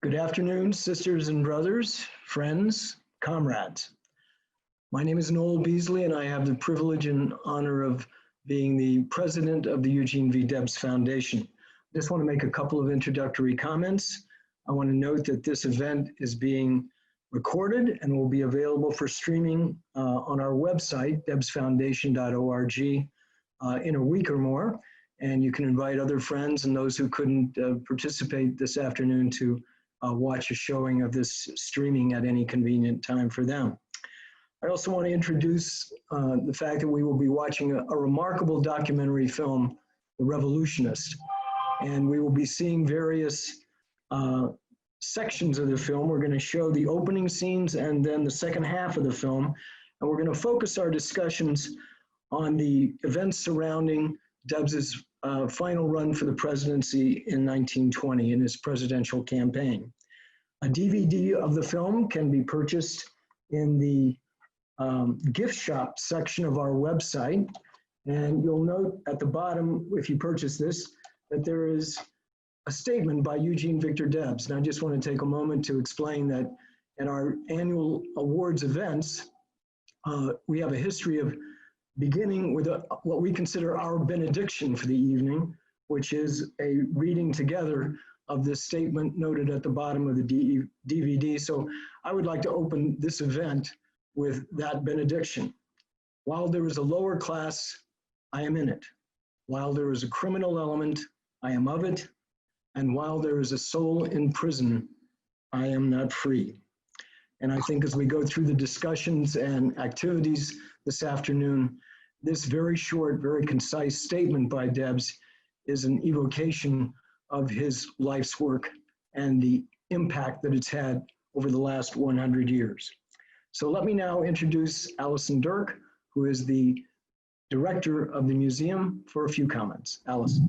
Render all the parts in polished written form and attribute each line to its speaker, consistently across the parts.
Speaker 1: Good afternoon, sisters and brothers, friends, comrades. My name is Noel Beasley, and I have the privilege and honor of being the president of the Eugene V. Debs Foundation. I just want to make a couple of introductory comments. I want to note that this event is being recorded and will be available for streaming on our website, debsfoundation.org, in a week or more. And you can invite other friends and those who couldn't participate this afternoon to watch a showing of this streaming at any convenient time for them. I also want to introduce the fact that we will be watching a remarkable documentary film, The Revolutionist, and we will be seeing various sections of the film. We're going to show the opening scenes and then the second half of the film, and we're going to focus our discussions on the events surrounding Debs's final run for the presidency in 1920 in his presidential campaign. A DVD of the film can be purchased in the gift shop section of our website. And you'll note at the bottom, if you purchase this, that there is a statement by Eugene Victor Debs. And I just want to take a moment to explain that at our annual awards events, we have a history of beginning with what we consider our benediction for the evening, which is a reading together of this statement noted at the bottom of the DVD. So I would like to open this event with that benediction. While there is a lower class, I am in it. While there is a criminal element, I am of it. And while there is a soul in prison, I am not free. And I think as we go through the discussions and activities this afternoon, this very short, very concise statement by Debs is an evocation of his life's work and the impact that it's had over the last 100 years. So let me now introduce Allison Dirk, who is the director of the museum, for a few comments. Allison.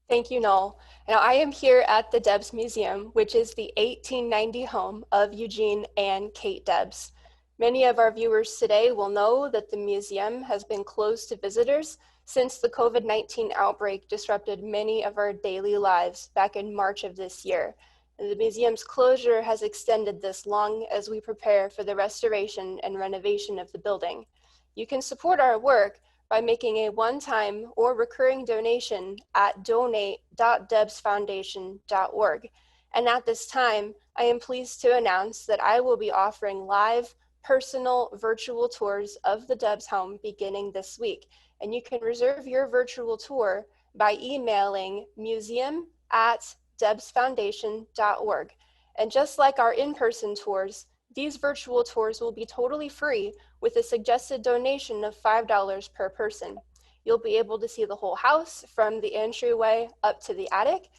Speaker 2: Thank you, Noel. Now, I am here at the Debs Museum, which is the 1890 home of Eugene and Kate Debs. Many of our viewers today will know that the museum has been closed to visitors since the COVID-19 outbreak disrupted many of our daily lives back in March of this year. And the museum's closure has extended this long as we prepare for the restoration and renovation of the building. You can support our work by making a one-time or recurring donation at donate.debsfoundation.org. And at this time, I am pleased to announce that I will be offering live, personal virtual tours of the Debs home beginning this week. And you can reserve your virtual tour by emailing museum@debsfoundation.org. And just like our in-person tours, these virtual tours will be totally free with a suggested donation of $5 per person. You'll be able to see the whole house from the entryway up to the attic,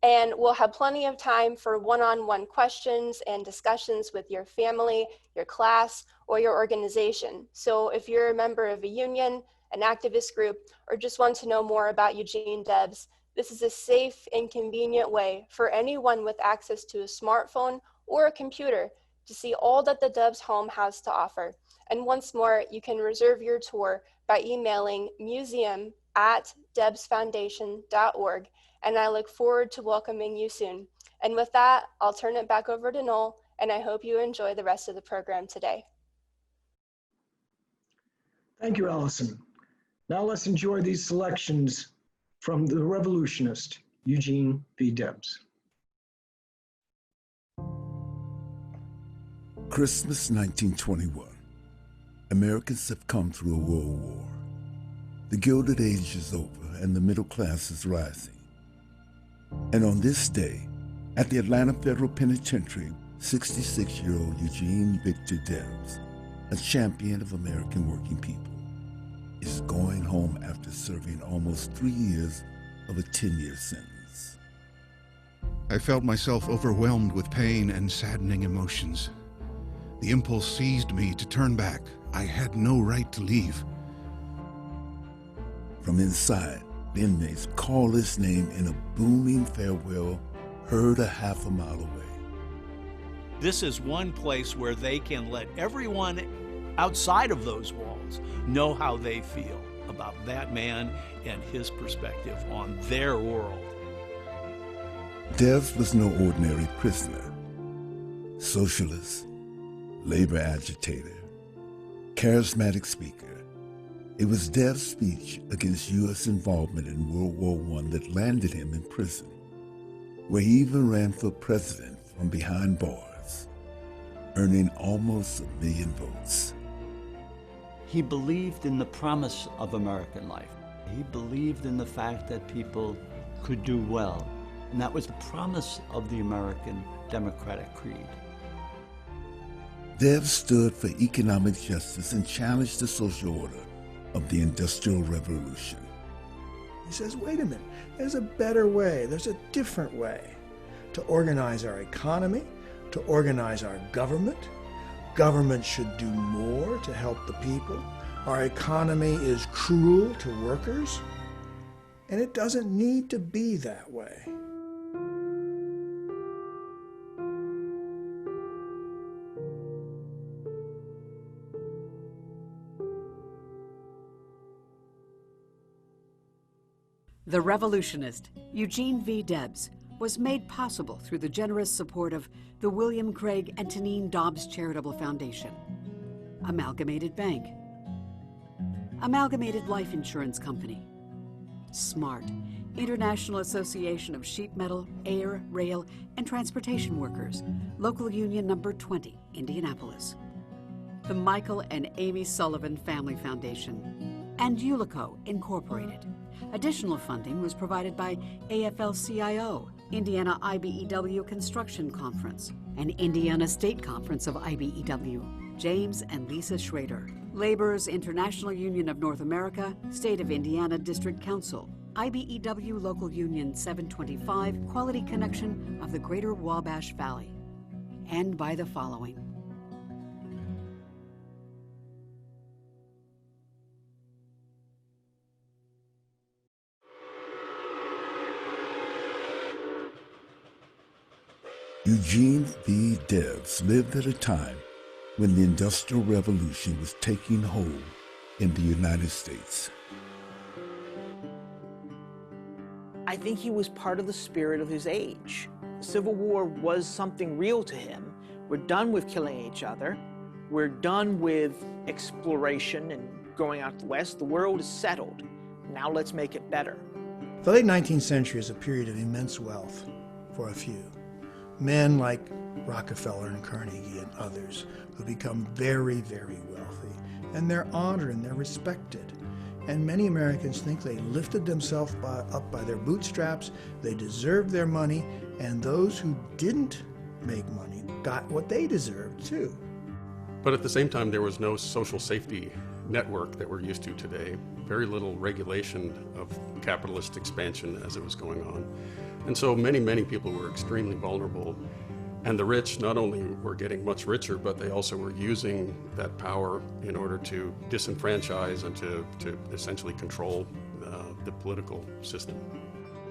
Speaker 2: and we'll have plenty of time for one-on-one questions and discussions with your family, your class, or your organization. So if you're a member of a union, an activist group, or just want to know more about Eugene Debs, this is a safe and convenient way for anyone with access to a smartphone or a computer to see all that the Debs home has to offer. And once more, you can reserve your tour by emailing museum@debsfoundation.org. And I look forward to welcoming you soon. And with that, I'll turn it back over to Noel, and I hope you enjoy the rest of the program today.
Speaker 1: Thank you, Allison. Now let's enjoy these selections from The Revolutionist, Eugene V. Debs.
Speaker 3: Christmas 1921. Americans have come through a world war. The Gilded Age is over and the middle class is rising. And on this day, at the Atlanta Federal Penitentiary, 66-year-old Eugene Victor Debs, a champion of American working people, is going home after serving almost 3 years of a 10-year sentence.
Speaker 4: I felt myself overwhelmed with pain and saddening emotions. The impulse seized me to turn back. I had no right to leave.
Speaker 3: From inside, the inmates call his name in a booming farewell heard a half a mile away.
Speaker 5: This is one place where they can let everyone outside of those walls know how they feel about that man and his perspective on their world.
Speaker 3: Debs was no ordinary prisoner. Socialist, labor agitator, charismatic speaker. It was Debs' speech against U.S. involvement in World War I that landed him in prison, where he even ran for president from behind bars, earning almost 1 million votes.
Speaker 6: He believed in the promise of American life. He believed in the fact that people could do well, and that was the promise of the American democratic creed.
Speaker 3: Debs stood for economic justice and challenged the social order of the Industrial Revolution.
Speaker 7: He says, wait a minute, there's a better way, there's a different way to organize our economy, to organize our government. Government should do more to help the people. Our economy is cruel to workers, and it doesn't need to be that way.
Speaker 8: The Revolutionist, Eugene V. Debs, was made possible through the generous support of the William Craig and Tanine Dobbs Charitable Foundation, Amalgamated Bank, Amalgamated Life Insurance Company, SMART, International Association of Sheet Metal, Air, Rail, and Transportation Workers, Local Union Number 20, Indianapolis, the Michael and Amy Sullivan Family Foundation, and Ulico Incorporated. Additional funding was provided by AFL-CIO, Indiana IBEW Construction Conference, and Indiana State Conference of IBEW, James and Lisa Schrader, Laborers International Union of North America, State of Indiana District Council, IBEW Local Union 725, Quality Connection of the Greater Wabash Valley, and by the following.
Speaker 3: Eugene V. Debs lived at a time when the Industrial Revolution was taking hold in the United States.
Speaker 9: I think he was part of the spirit of his age. The Civil War was something real to him. We're done with killing each other. We're done with exploration and going out to the West. The world is settled. Now let's make it better.
Speaker 7: The late 19th century is a period of immense wealth for a few. Men like Rockefeller and Carnegie and others who become very, very wealthy, and they're honored and they're respected. And many Americans think they lifted themselves up by their bootstraps, they deserved their money, and those who didn't make money got what they deserved too.
Speaker 10: But at the same time, there was no social safety network that we're used to today. Very little regulation of capitalist expansion as it was going on. And so many, many people were extremely vulnerable. And the rich not only were getting much richer, but they also were using that power in order to disenfranchise and to essentially control the political system.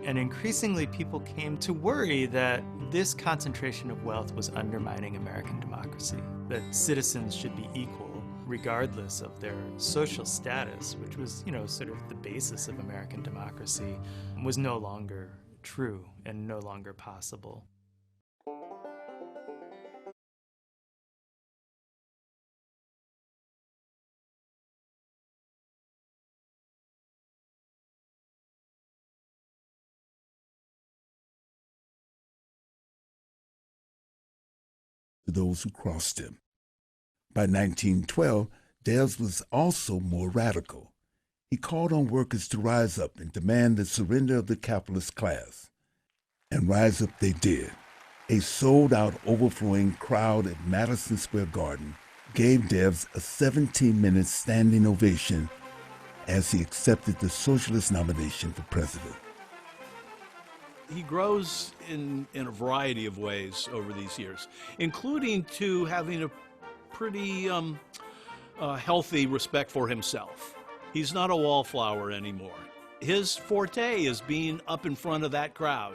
Speaker 11: And increasingly people came to worry that this concentration of wealth was undermining American democracy, that citizens should be equal regardless of their social status, which was, sort of the basis of American democracy, was no longer true and no longer possible.
Speaker 3: To those who crossed him. By 1912, Debs was also more radical. He called on workers to rise up and demand the surrender of the capitalist class. And rise up they did. A sold-out, overflowing crowd at Madison Square Garden gave Debs a 17-minute standing ovation as he accepted the socialist nomination for president.
Speaker 5: He grows in a variety of ways over these years, including to having a pretty healthy respect for himself. He's not a wallflower anymore. His forte is being up in front of that crowd.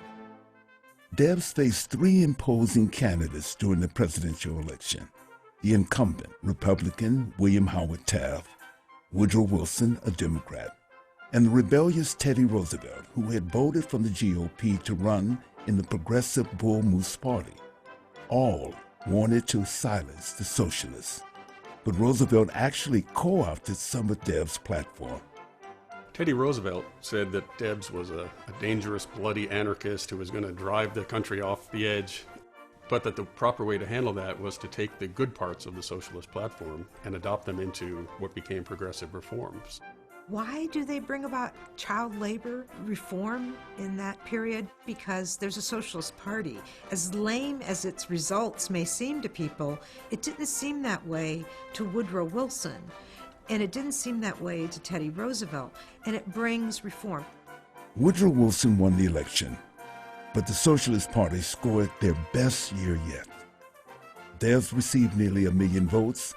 Speaker 3: Debs faced three imposing candidates during the presidential election. The incumbent, Republican William Howard Taft, Woodrow Wilson, a Democrat, and the rebellious Teddy Roosevelt, who had voted from the GOP to run in the Progressive Bull Moose Party. All wanted to silence the socialists, but Roosevelt actually co-opted some of Debs' platform.
Speaker 10: Teddy Roosevelt said that Debs was a dangerous, bloody anarchist who was going to drive the country off the edge, but that the proper way to handle that was to take the good parts of the socialist platform and adopt them into what became progressive reforms.
Speaker 12: Why do they bring about child labor reform in that period? Because there's a socialist party. As lame as its results may seem to people, it didn't seem that way to Woodrow Wilson, and it didn't seem that way to Teddy Roosevelt, and it brings reform.
Speaker 3: Woodrow Wilson won the election, but the Socialist Party scored their best year yet. Debs received nearly 1 million votes.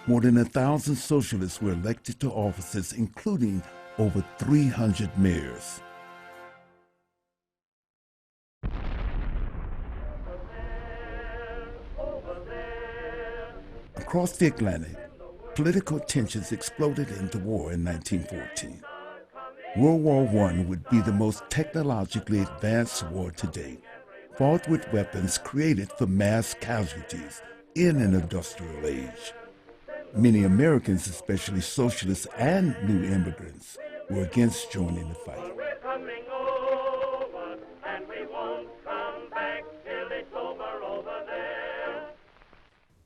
Speaker 3: More than 1,000 socialists were elected to offices, including over 300 mayors. Across the Atlantic, political tensions exploded into war in 1914. World War I would be the most technologically advanced war to date, fought with weapons created for mass casualties in an industrial age. Many Americans, especially socialists and new immigrants, were against joining the fight.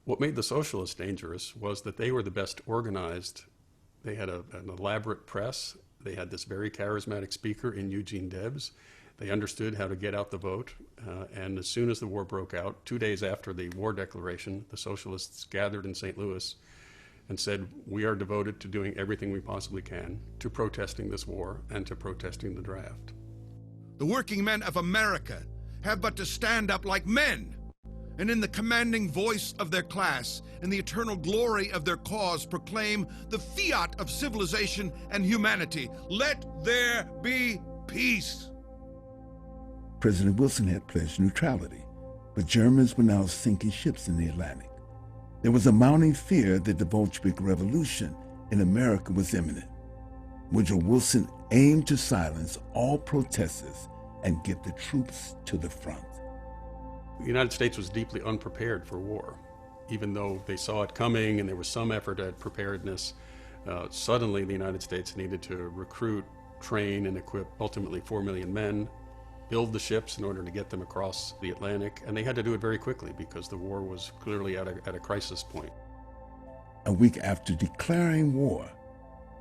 Speaker 10: What made the socialists dangerous was that they were the best organized. They had an elaborate press. They had this very charismatic speaker in Eugene Debs. They understood how to get out the vote. And as soon as the war broke out, 2 days after the war declaration, the socialists gathered in St. Louis and said, we are devoted to doing everything we possibly can to protesting this war and to protesting the draft.
Speaker 4: The working men of America have but to stand up like men, and in the commanding voice of their class, in the eternal glory of their cause, proclaim the fiat of civilization and humanity. Let there be peace.
Speaker 3: President Wilson had pledged neutrality, but Germans were now sinking ships in the Atlantic. There was a mounting fear that the Bolshevik Revolution in America was imminent. Woodrow Wilson aimed to silence all protesters and get the troops to the front.
Speaker 10: The United States was deeply unprepared for war. Even though they saw it coming and there was some effort at preparedness, suddenly the United States needed to recruit, train, and equip ultimately 4 million men, build the ships in order to get them across the Atlantic, and they had to do it very quickly because the war was clearly at a crisis point.
Speaker 3: A week after declaring war,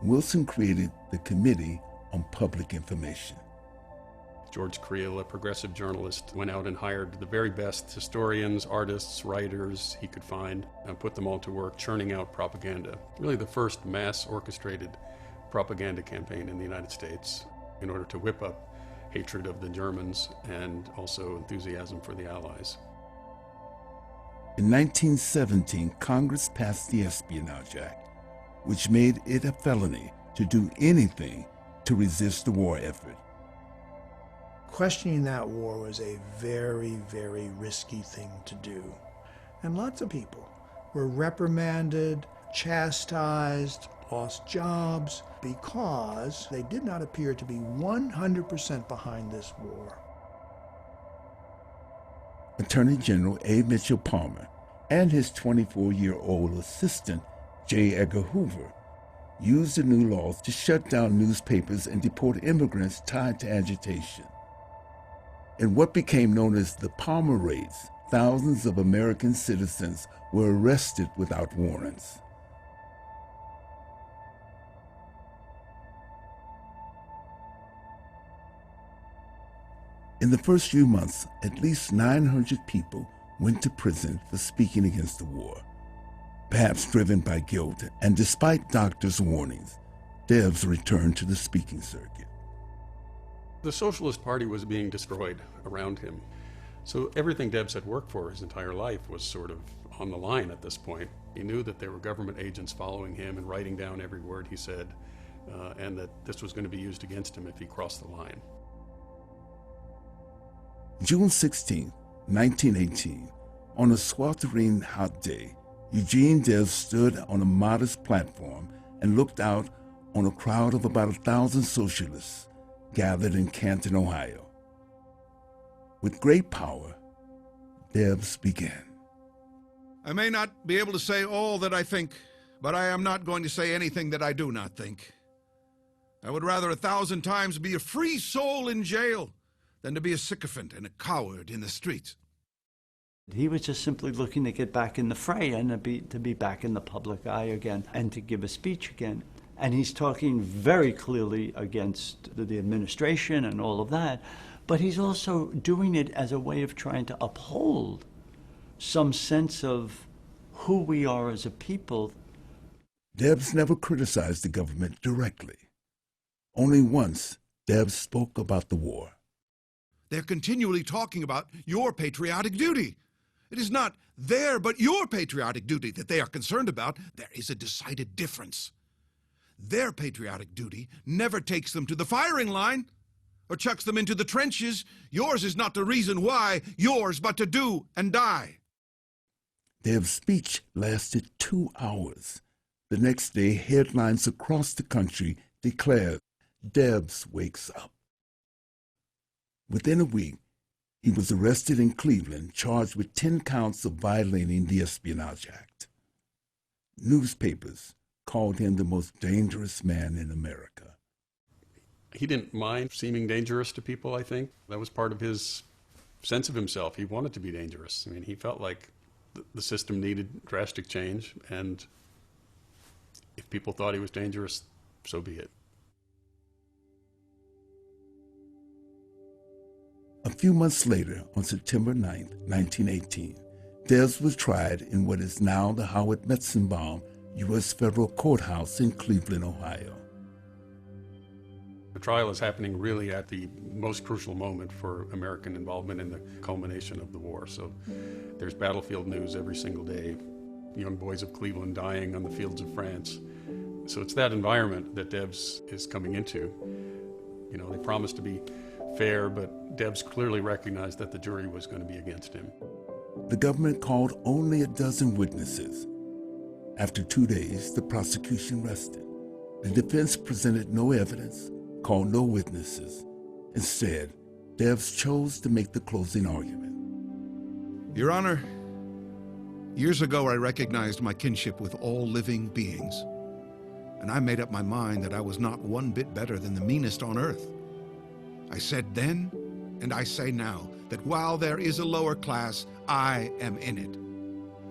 Speaker 3: Wilson created the Committee on Public Information.
Speaker 10: George Creel, a progressive journalist, went out and hired the very best historians, artists, writers he could find, and put them all to work churning out propaganda. Really the first mass orchestrated propaganda campaign in the United States in order to whip up hatred of the Germans and also enthusiasm for the Allies.
Speaker 3: In 1917, Congress passed the Espionage Act, which made it a felony to do anything to resist the war effort.
Speaker 7: Questioning that war was a very, very risky thing to do. And lots of people were reprimanded, chastised, lost jobs because they did not appear to be 100% behind this war.
Speaker 3: Attorney General A. Mitchell Palmer and his 24-year-old assistant, J. Edgar Hoover, used the new laws to shut down newspapers and deport immigrants tied to agitation. In what became known as the Palmer Raids, thousands of American citizens were arrested without warrants. In the first few months, at least 900 people went to prison for speaking against the war. Perhaps driven by guilt, and despite doctors' warnings, Debs returned to the speaking circuit.
Speaker 10: The Socialist Party was being destroyed around him. So everything Debs had worked for his entire life was sort of on the line at this point. He knew that there were government agents following him and writing down every word he said, and that this was going to be used against him if he crossed the line.
Speaker 3: June 16, 1918, on a sweltering hot day, Eugene Debs stood on a modest platform and looked out on a crowd of about 1,000 socialists gathered in Canton, Ohio. With great power, Debs began.
Speaker 4: I may not be able to say all that I think, but I am not going to say anything that I do not think. I would rather 1,000 times be a free soul in jail than to be a sycophant and a coward in the streets.
Speaker 6: He was just simply looking to get back in the fray and to be back in the public eye again and to give a speech again. And he's talking very clearly against the administration and all of that, but he's also doing it as a way of trying to uphold some sense of who we are as a people.
Speaker 3: Debs never criticized the government directly. Only once, Debs spoke about the war.
Speaker 4: They're continually talking about your patriotic duty. It is not their, but your patriotic duty that they are concerned about. There is a decided difference. Their patriotic duty never takes them to the firing line or chucks them into the trenches. Yours is not the reason why, yours but to do and die.
Speaker 3: Debs' speech lasted 2 hours. The next day, headlines across the country declared, "Debs wakes up." Within a week, he was arrested in Cleveland, charged with 10 counts of violating the Espionage Act. Newspapers called him the most dangerous man in America.
Speaker 10: He didn't mind seeming dangerous to people, I think. That was part of his sense of himself. He wanted to be dangerous. I mean, he felt like the system needed drastic change, and if people thought he was dangerous, so be it.
Speaker 3: A few months later, on September 9, 1918, Debs was tried in what is now the Howard Metzenbaum U.S. Federal Courthouse in Cleveland, Ohio.
Speaker 10: The trial is happening really at the most crucial moment for American involvement in the culmination of the war. So there's battlefield news every single day, young boys of Cleveland dying on the fields of France. So it's that environment that Debs is coming into. You know, they promised to be fair, but Debs clearly recognized that the jury was going to be against him.
Speaker 3: The government called only a dozen witnesses. After 2 days, the prosecution rested. The defense presented no evidence, called no witnesses. Instead, Debs chose to make the closing argument.
Speaker 4: Your Honor, years ago I recognized my kinship with all living beings, and I made up my mind that I was not one bit better than the meanest on earth. I said then, and I say now, that while there is a lower class, I am in it.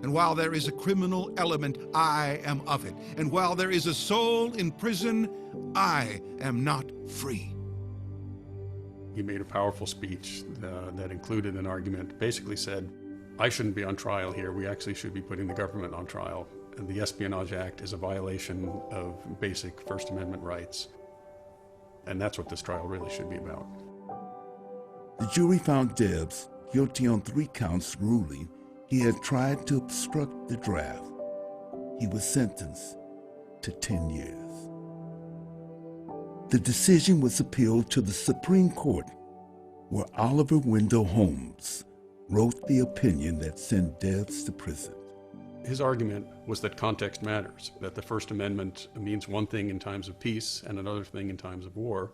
Speaker 4: And while there is a criminal element, I am of it. And while there is a soul in prison, I am not free.
Speaker 10: He made a powerful speech that included an argument, basically said, I shouldn't be on trial here. We actually should be putting the government on trial. And the Espionage Act is a violation of basic First Amendment rights. And that's what this trial really should be about.
Speaker 3: The jury found Debs guilty on 3 counts, ruling he had tried to obstruct the draft. He was sentenced to 10 years. The decision was appealed to the Supreme Court, where Oliver Wendell Holmes wrote the opinion that sent Debs to prison.
Speaker 10: His argument was that context matters, that the First Amendment means one thing in times of peace and another thing in times of war,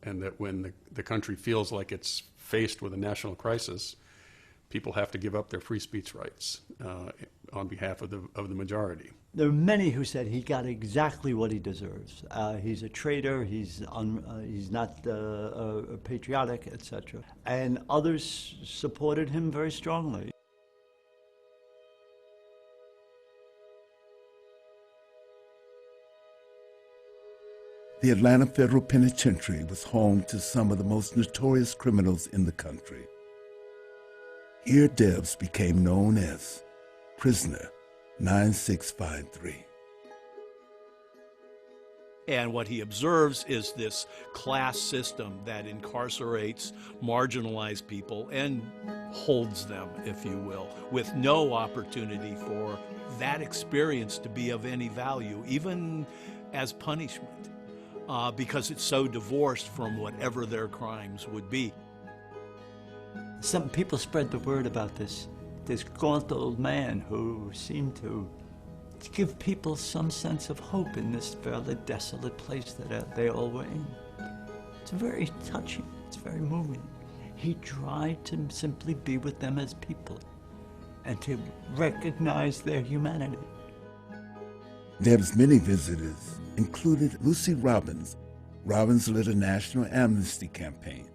Speaker 10: and that when the country feels like it's faced with a national crisis, people have to give up their free speech rights on behalf of the majority.
Speaker 6: There are many who said he got exactly what he deserves. He's a traitor, he's not patriotic, etc. And others supported him very strongly.
Speaker 3: The Atlanta Federal Penitentiary was home to some of the most notorious criminals in the country. Here, Debs became known as Prisoner 9653.
Speaker 5: And what he observes is this class system that incarcerates marginalized people and holds them, if you will, with no opportunity for that experience to be of any value, even as punishment. Because it's so divorced from whatever their crimes would be.
Speaker 6: Some people spread the word about this gaunt old man who seemed to give people some sense of hope in this fairly desolate place that they all were in. It's very touching, it's very moving. He tried to simply be with them as people and to recognize their humanity.
Speaker 3: Debs' many visitors included Lucy Robbins. Robbins led a national amnesty campaign.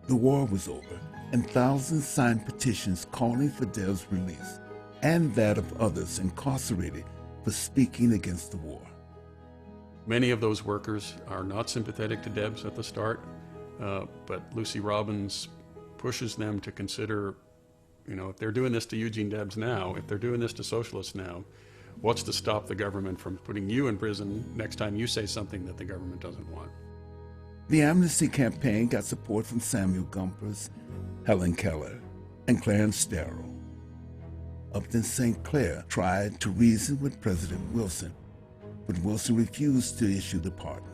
Speaker 3: The war was over, and thousands signed petitions calling for Debs' release and that of others incarcerated for speaking against the war.
Speaker 10: Many of those workers are not sympathetic to Debs at the start, but Lucy Robbins pushes them to consider, if they're doing this to Eugene Debs now, if they're doing this to socialists now, what's to stop the government from putting you in prison next time you say something that the government doesn't want?
Speaker 3: The amnesty campaign got support from Samuel Gompers, Helen Keller, and Clarence Darrow. Upton St. Clair tried to reason with President Wilson, but Wilson refused to issue the pardon.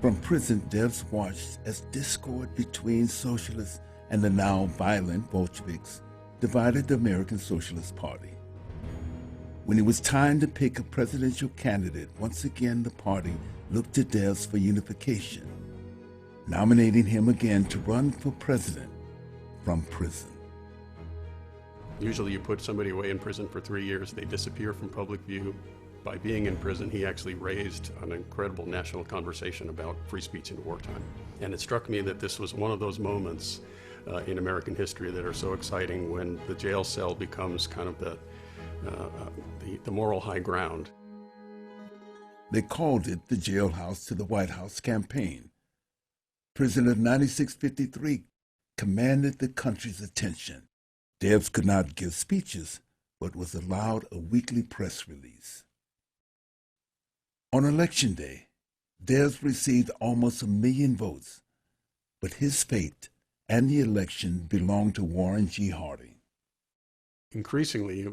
Speaker 3: From prison, Debs watched as discord between socialists and the now violent Bolsheviks divided the American Socialist Party. When it was time to pick a presidential candidate, once again the party looked to Debs for unification, nominating him again to run for president from prison.
Speaker 10: Usually you put somebody away in prison for 3 years, they disappear from public view. By being in prison, he actually raised an incredible national conversation about free speech in wartime. And it struck me that this was one of those moments in American history that are so exciting when the jail cell becomes kind of the moral high ground.
Speaker 3: They called it the Jailhouse to the White House campaign. Prisoner 9653 commanded the country's attention. Debs could not give speeches, but was allowed a weekly press release. On Election Day, Debs received almost 1 million votes, but his fate and the election belonged to Warren G. Harding.
Speaker 10: Increasingly,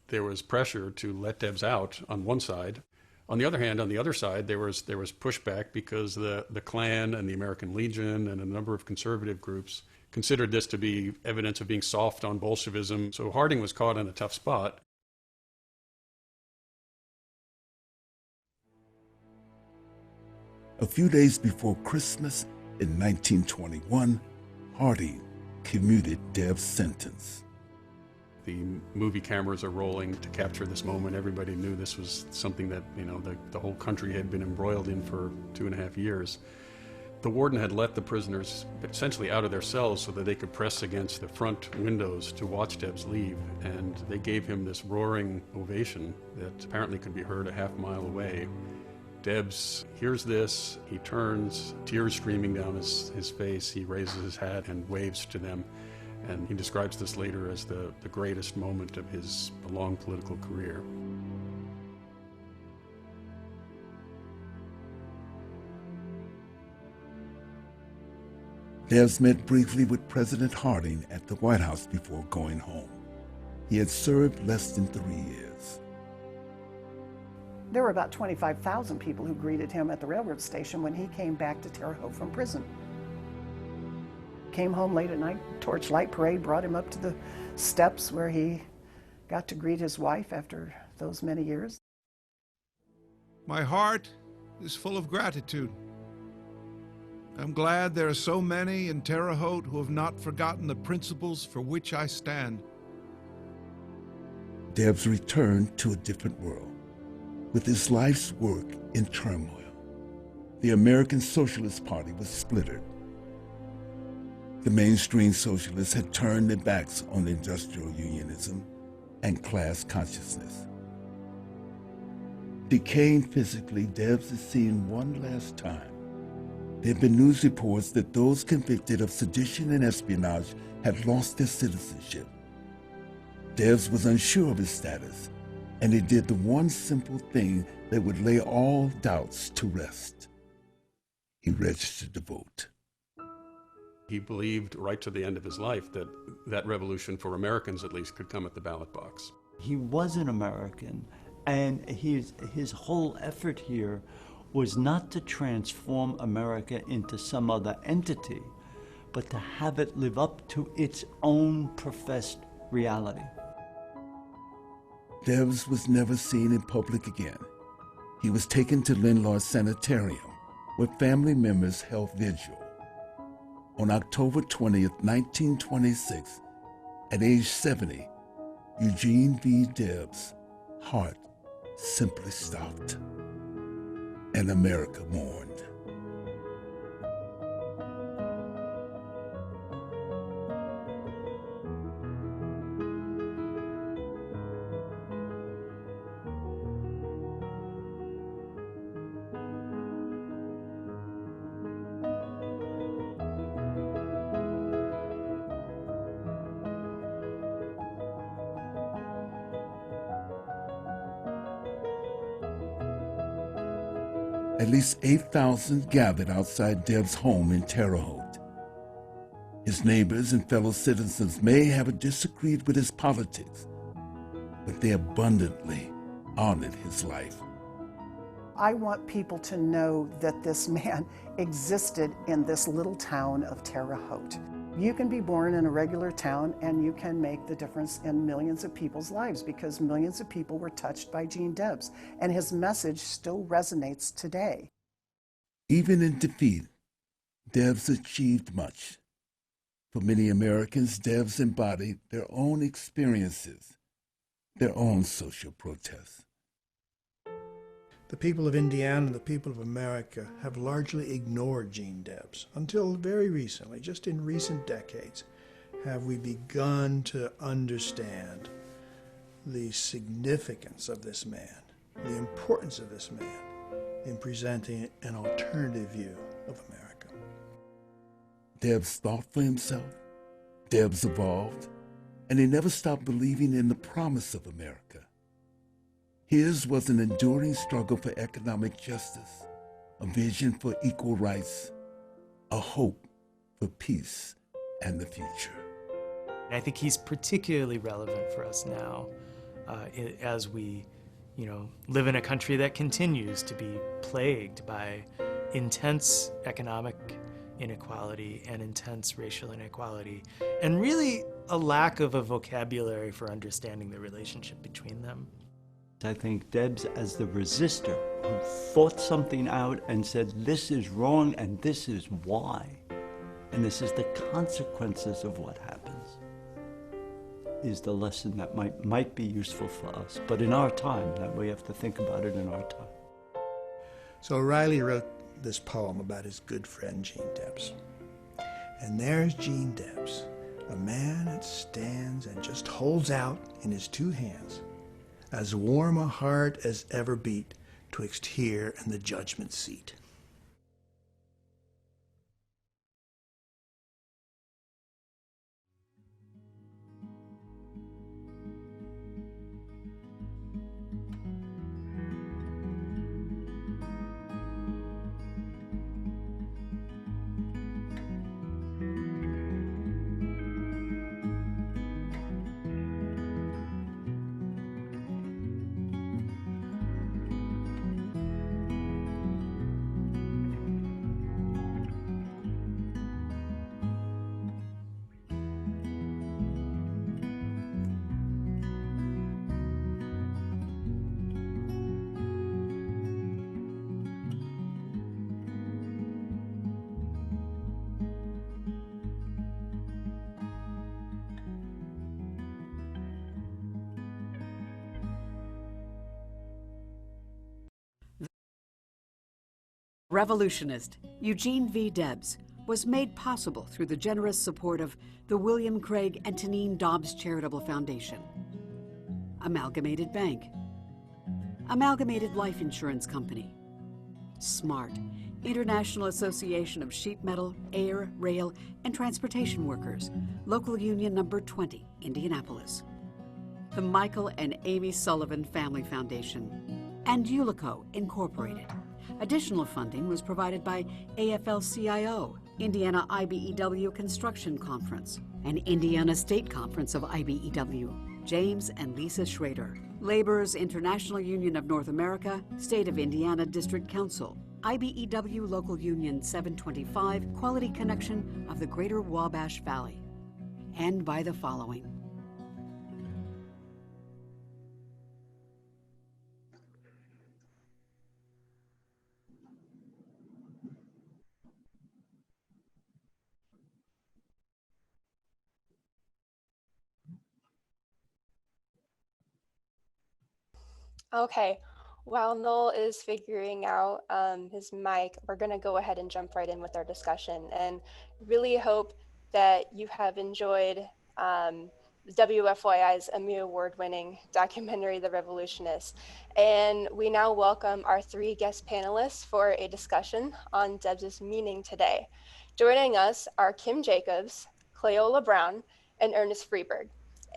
Speaker 10: there was pressure to let Debs out on one side. On the other hand, on the other side, there was pushback because the Klan and the American Legion and a number of conservative groups considered this to be evidence of being soft on Bolshevism. So Harding was caught in a tough spot.
Speaker 3: A few days before Christmas in 1921, Harding commuted Debs' sentence.
Speaker 10: The movie cameras are rolling to capture this moment. Everybody knew this was something that, the whole country had been embroiled in for 2.5 years. The warden had let the prisoners essentially out of their cells so that they could press against the front windows to watch Debs leave, and they gave him this roaring ovation that apparently could be heard a half mile away. Debs hears this, he turns, tears streaming down his face, he raises his hat and waves to them, and he describes this later as the greatest moment of his long political career.
Speaker 3: Debs met briefly with President Harding at the White House before going home. He had served less than 3 years.
Speaker 13: There were about 25,000 people who greeted him at the railroad station when he came back to Terre Haute from prison. Came home late at night, torchlight parade brought him up to the steps where he got to greet his wife after those many years.
Speaker 4: My heart is full of gratitude. I'm glad there are so many in Terre Haute who have not forgotten the principles for which I stand.
Speaker 3: Debs returned to a different world, with his life's work in turmoil. The American Socialist Party was splintered. The mainstream socialists had turned their backs on industrial unionism and class consciousness. Decaying physically, Debs is seen one last time. There have been news reports that those convicted of sedition and espionage had lost their citizenship. Debs was unsure of his status, and he did the one simple thing that would lay all doubts to rest. He registered to vote.
Speaker 10: He believed right to the end of his life that revolution, for Americans at least, could come at the ballot box.
Speaker 6: He was an American, and his whole effort here was not to transform America into some other entity, but to have it live up to its own professed reality.
Speaker 3: Debs was never seen in public again. He was taken to Lindlar Sanitarium, where family members held vigil. On October 20th, 1926, at age 70, Eugene V. Debs' heart simply stopped, and America mourned. At least 8,000 gathered outside Debs' home in Terre Haute. His neighbors and fellow citizens may have disagreed with his politics, but they abundantly honored his life.
Speaker 13: I want people to know that this man existed in this little town of Terre Haute. You can be born in a regular town and you can make the difference in millions of people's lives, because millions of people were touched by Gene Debs, and his message still resonates today.
Speaker 3: Even in defeat, Debs achieved much. For many Americans, Debs embodied their own experiences, their own social protests.
Speaker 7: The people of Indiana and the people of America have largely ignored Gene Debs until very recently. Just in recent decades have we begun to understand the significance of this man, the importance of this man in presenting an alternative view of America.
Speaker 3: Debs thought for himself, Debs evolved, and he never stopped believing in the promise of America. His was an enduring struggle for economic justice, a vision for equal rights, a hope for peace and the future.
Speaker 11: I think he's particularly relevant for us now as we, live in a country that continues to be plagued by intense economic inequality and intense racial inequality, and really a lack of a vocabulary for understanding the relationship between them.
Speaker 6: I think Debs as the resistor who thought something out and said, this is wrong and this is why, and this is the consequences of what happens, is the lesson that might be useful for us. But in our time, that we have to think about it in our time.
Speaker 7: So Riley wrote this poem about his good friend Gene Debs. And there's Gene Debs, a man that stands and just holds out in his two hands as warm a heart as ever beat twixt here and the judgment seat.
Speaker 8: Revolutionist Eugene V. Debs was made possible through the generous support of the William Craig and Tanine Dobbs Charitable Foundation, Amalgamated Bank, Amalgamated Life Insurance Company, SMART, International Association of Sheet Metal, Air, Rail, and Transportation Workers, Local Union Number 20, Indianapolis, the Michael and Amy Sullivan Family Foundation, and Ulico Incorporated. Additional funding was provided by AFL-CIO, Indiana IBEW Construction Conference, and Indiana State Conference of IBEW, James and Lisa Schrader, Laborers International Union of North America, State of Indiana District Council, IBEW Local Union 725, Quality Connection of the Greater Wabash Valley, and by the following.
Speaker 2: Okay, while Noel is figuring out his mic, we're going to go ahead and jump right in with our discussion, and really hope that you have enjoyed WFYI's Emmy Award-winning documentary, The Revolutionist. And we now welcome our 3 guest panelists for a discussion on Debs' meaning today. Joining us are Kim Jacobs, Clayola Brown, and Ernest Freeberg.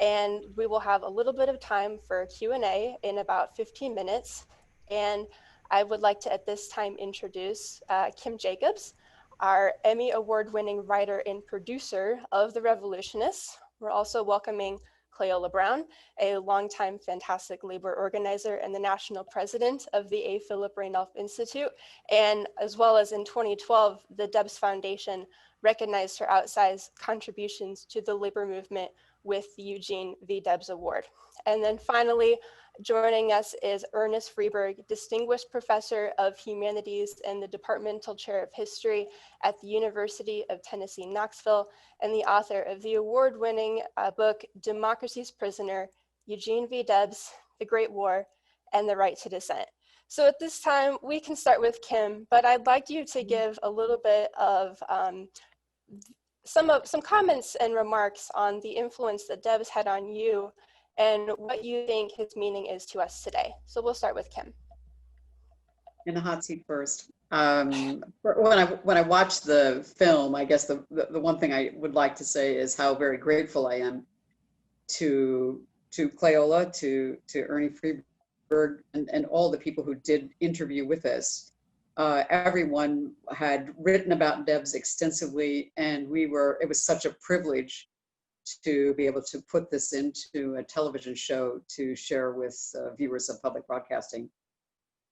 Speaker 2: And we will have a little bit of time for Q&A in about 15 minutes. And I would like to at this time introduce Kim Jacobs, our Emmy Award-winning writer and producer of The Revolutionists. We're also welcoming Clayola Brown, a longtime fantastic labor organizer and the national president of the A. Philip Randolph Institute. And as well as in 2012, the Debs Foundation recognized her outsized contributions to the labor movement with the Eugene V. Debs Award. And then finally, joining us is Ernest Freeberg, Distinguished Professor of Humanities and the Departmental Chair of History at the University of Tennessee, Knoxville, and the author of the award-winning book, Democracy's Prisoner, Eugene V. Debs, The Great War, and the Right to Dissent. So at this time, we can start with Kim, but I'd like you to give a little bit of some comments and remarks on the influence that Debs had on you and what you think his meaning is to us today. So we'll start with Kim.
Speaker 14: In the hot seat first. When I watched the film, I guess the one thing I would like to say is how very grateful I am to Clayola, to Ernie Freeberg, and all the people who did interview with us. Everyone had written about Debs extensively, and it was such a privilege to be able to put this into a television show to share with viewers of public broadcasting.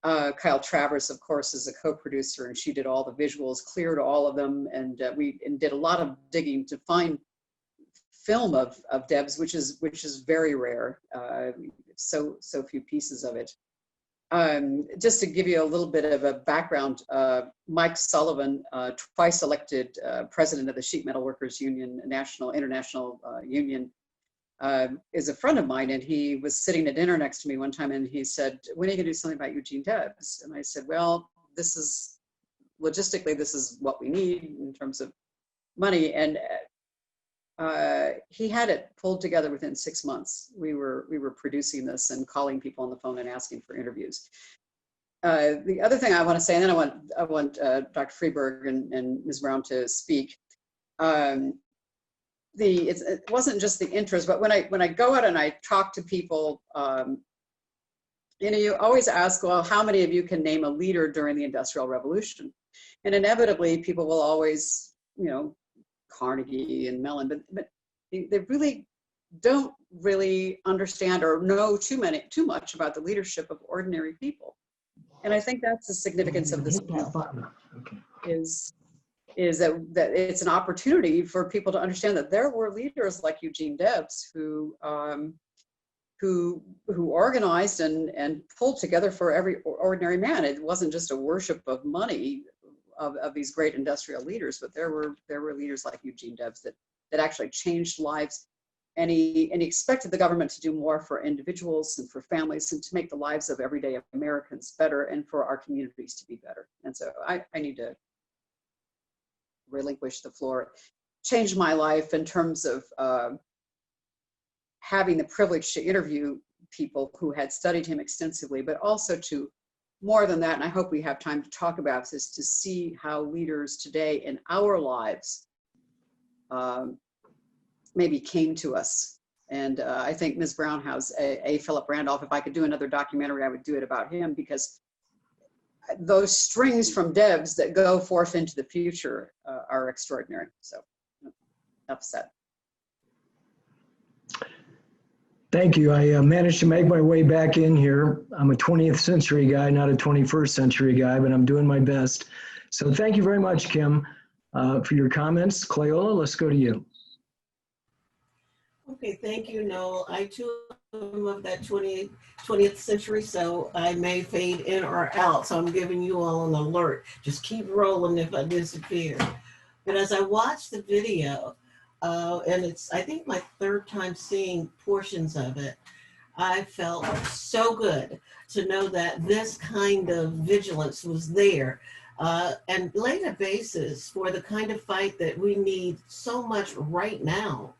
Speaker 14: Kyle Travers, of course, is a co-producer, and she did all the visuals, cleared all of them, and we did a lot of digging to find film of Debs, which is very rare. So few pieces of it. Just to give you a little bit of a background, Mike Sullivan, twice elected president of the Sheet Metal Workers Union, international union, is a friend of mine, and he was sitting at dinner next to me one time, and he said, "When are you going to do something about Eugene Debs?" And I said, "Well, logistically, this is what we need in terms of money." And he had it pulled together within 6 months. We were producing this and calling people on the phone and asking for interviews. The other thing I want to say, and then I want Dr. Freeberg and Ms. Brown to speak. It wasn't just the interest, but when I go out and I talk to people, you always ask, well, how many of you can name a leader during the Industrial Revolution? And inevitably, people will always, Carnegie and Mellon, but they really don't really understand or know too much about the leadership of ordinary people. And I think that's the significance of this book, is that it's an opportunity for people to understand that there were leaders like Eugene Debs who organized and pulled together for every ordinary man. It wasn't just a worship of money of these great industrial leaders, but there were leaders like Eugene Debs that actually changed lives, and he expected the government to do more for individuals and for families and to make the lives of everyday Americans better and for our communities to be better. And so I need to relinquish the floor. Changed my life in terms of having the privilege to interview people who had studied him extensively, but also to more than that, and I hope we have time to talk about this, to see how leaders today in our lives maybe came to us. And I think Ms. Brown has a Philip Randolph. If I could do another documentary, I would do it about him, because those strings from Debs that go forth into the future are extraordinary. So enough said.
Speaker 1: Thank you. I managed to make my way back in here. I'm a 20th century guy, not a 21st century guy, but I'm doing my best. So thank you very much, Kim, for your comments. Clayola, let's go to you.
Speaker 15: Okay, thank you, Noel. I too am of that 20th century, so I may fade in or out. So I'm giving you all an alert. Just keep rolling if I disappear. But as I watch the video, and it's, I think, my third time seeing portions of it, I felt so good to know that this kind of vigilance was there and laid a basis for the kind of fight that we need so much right now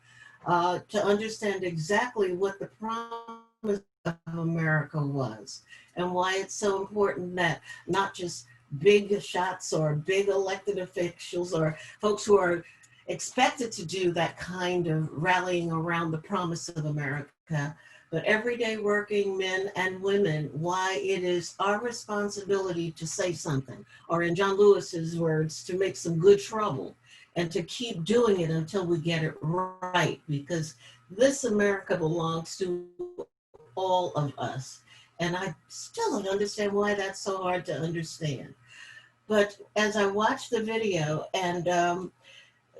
Speaker 15: to understand exactly what the promise of America was and why it's so important that not just big shots or big elected officials or folks who are expected to do that kind of rallying around the promise of America, but everyday working men and women, why it is our responsibility to say something, or in John Lewis's words, to make some good trouble and to keep doing it until we get it right, because this America belongs to all of us. And I still don't understand why that's so hard to understand. But as I watched the video and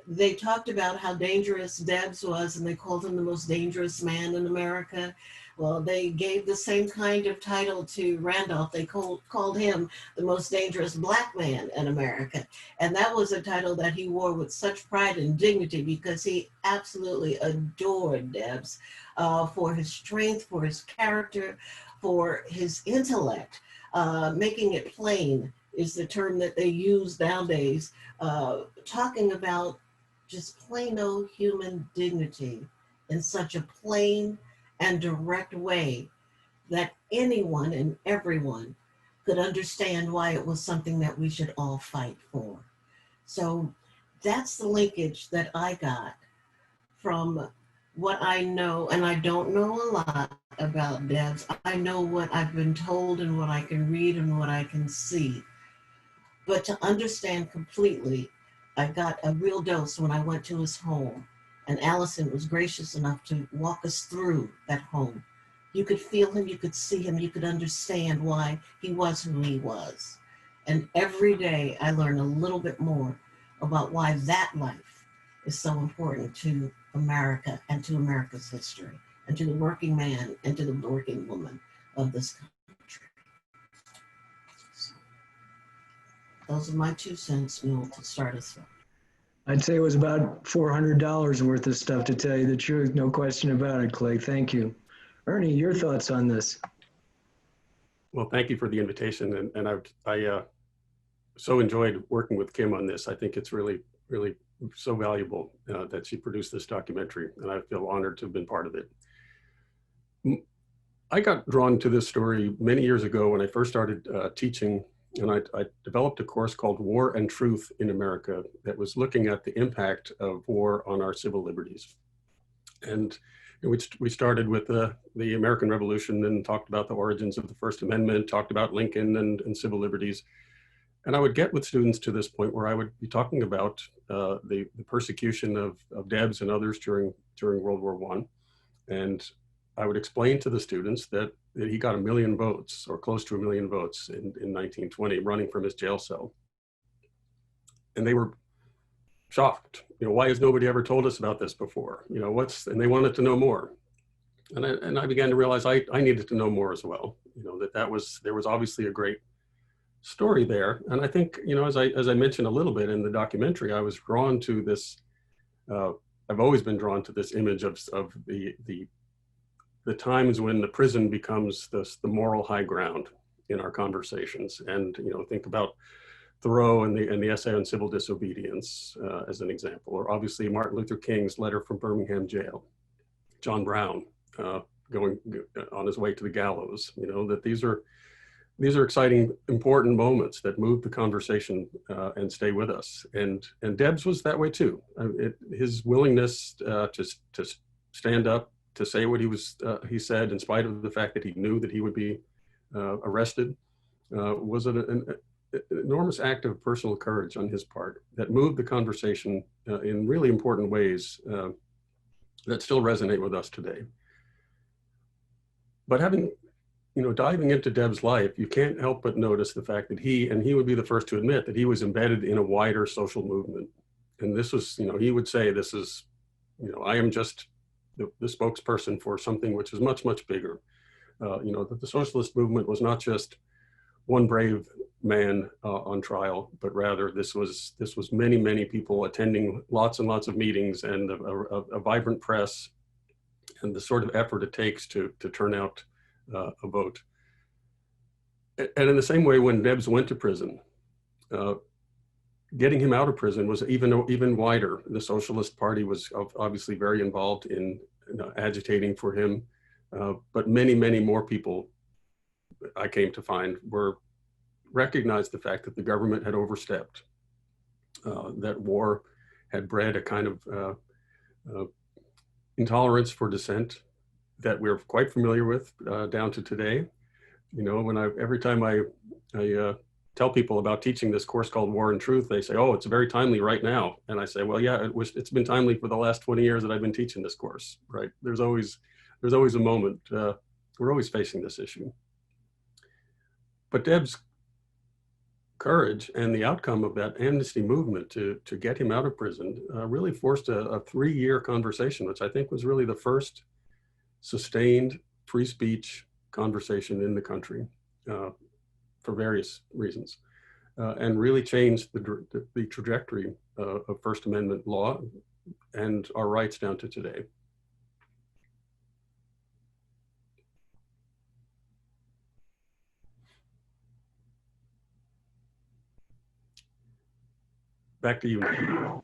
Speaker 15: they talked about how dangerous Debs was, and they called him the most dangerous man in America. Well, they gave the same kind of title to Randolph. They called him the most dangerous black man in America. And that was a title that he wore with such pride and dignity because he absolutely adored Debs for his strength, for his character, for his intellect. Making it plain is the term that they use nowadays, talking about just plain old human dignity in such a plain and direct way that anyone and everyone could understand why it was something that we should all fight for. So that's the linkage that I got from what I know, and I don't know a lot about Debs. I know what I've been told and what I can read and what I can see. But to understand completely, I got a real dose when I went to his home, and Allison was gracious enough to walk us through that home. You could feel him, you could see him, you could understand why he was who he was. And every day I learn a little bit more about why that life is so important to America and to America's history and to the working man and to the working woman of this country. Those are my 2 cents, Newell, to start us off.
Speaker 1: I'd say it was about $400 worth of stuff, to tell you the truth. No question about it, Clay. Thank you. Ernie, your thoughts on this?
Speaker 10: Well, thank you for the invitation. And I so enjoyed working with Kim on this. I think it's really, really so valuable that she produced this documentary, and I feel honored to have been part of it. I got drawn to this story many years ago when I first started teaching, and I developed a course called War and Truth in America that was looking at the impact of war on our civil liberties. And we started with the American Revolution and talked about the origins of the First Amendment, talked about Lincoln and civil liberties. And I would get with students to this point where I would be talking about the persecution of Debs and others during World War I. And I would explain to the students that he got 1 million votes, or close to 1 million votes in 1920, running from his jail cell. And they were shocked. Why has nobody ever told us about this before? And they wanted to know more. And I began to realize I needed to know more as well. There was obviously a great story there. And I think, as I mentioned a little bit in the documentary, I was drawn to this. I've always been drawn to this image of the times when the prison becomes the moral high ground in our conversations. And think about Thoreau and the essay on civil disobedience as an example, or obviously Martin Luther King's letter from Birmingham jail, John Brown going on his way to the gallows. That these are exciting, important moments that move the conversation and stay with us. And Debs was that way too. His willingness to stand up, to say what he said, in spite of the fact that he knew that he would be arrested, was an enormous act of personal courage on his part that moved the conversation in really important ways that still resonate with us today. But diving into Debs' life, you can't help but notice the fact that he would be the first to admit that he was embedded in a wider social movement. And this was, he would say, this is, I am just the spokesperson for something which is much, much bigger. That the socialist movement was not just one brave man on trial, but rather this was many, many people attending lots and lots of meetings and a vibrant press and the sort of effort it takes to turn out a vote. And in the same way, when Debs went to prison, getting him out of prison was even wider. The Socialist Party was obviously very involved in agitating for him, but many, many more people, I came to find, recognized the fact that the government had overstepped, that war had bred a kind of intolerance for dissent that we're quite familiar with down to today. You know, every time I tell people about teaching this course called War and Truth, they say, "Oh, it's very timely right now." And I say, "Well, yeah, it's been timely for the last 20 years that I've been teaching this course, right?" There's always a moment. We're always facing this issue. But Debs' courage and the outcome of that amnesty movement to get him out of prison really forced a 3-year conversation, which I think was really the first sustained free speech conversation in the country for various reasons, and really changed the trajectory of First Amendment law and our rights down to today. Back to you.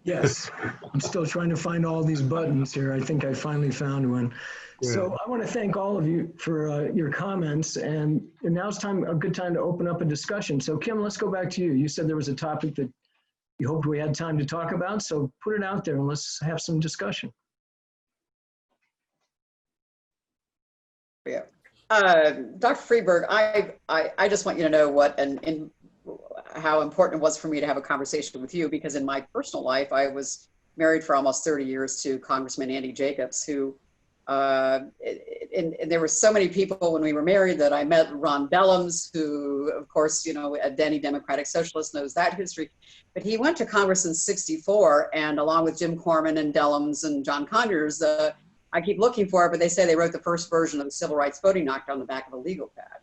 Speaker 1: Yes, I'm still trying to find all these buttons here. I think I finally found one. Yeah. So I want to thank all of you for your comments, and now it's a good time to open up a discussion. So Kim, let's go back to you. You said there was a topic that you hoped we had time to talk about, so put it out there and let's have some discussion.
Speaker 14: Yeah, Dr. Freeberg, I just want you to know how important it was for me to have a conversation with you, because in my personal life, I was married for almost 30 years to Congressman Andy Jacobs, who, and there were so many people when we were married that I met. Ron Dellums, who, of course, you know, a Denny Democratic Socialist, knows that history. But he went to Congress in '64, and along with Jim Corman and Dellums and John Conyers, I keep looking for it, but they say they wrote the first version of the Civil Rights Voting Act on the back of a legal pad.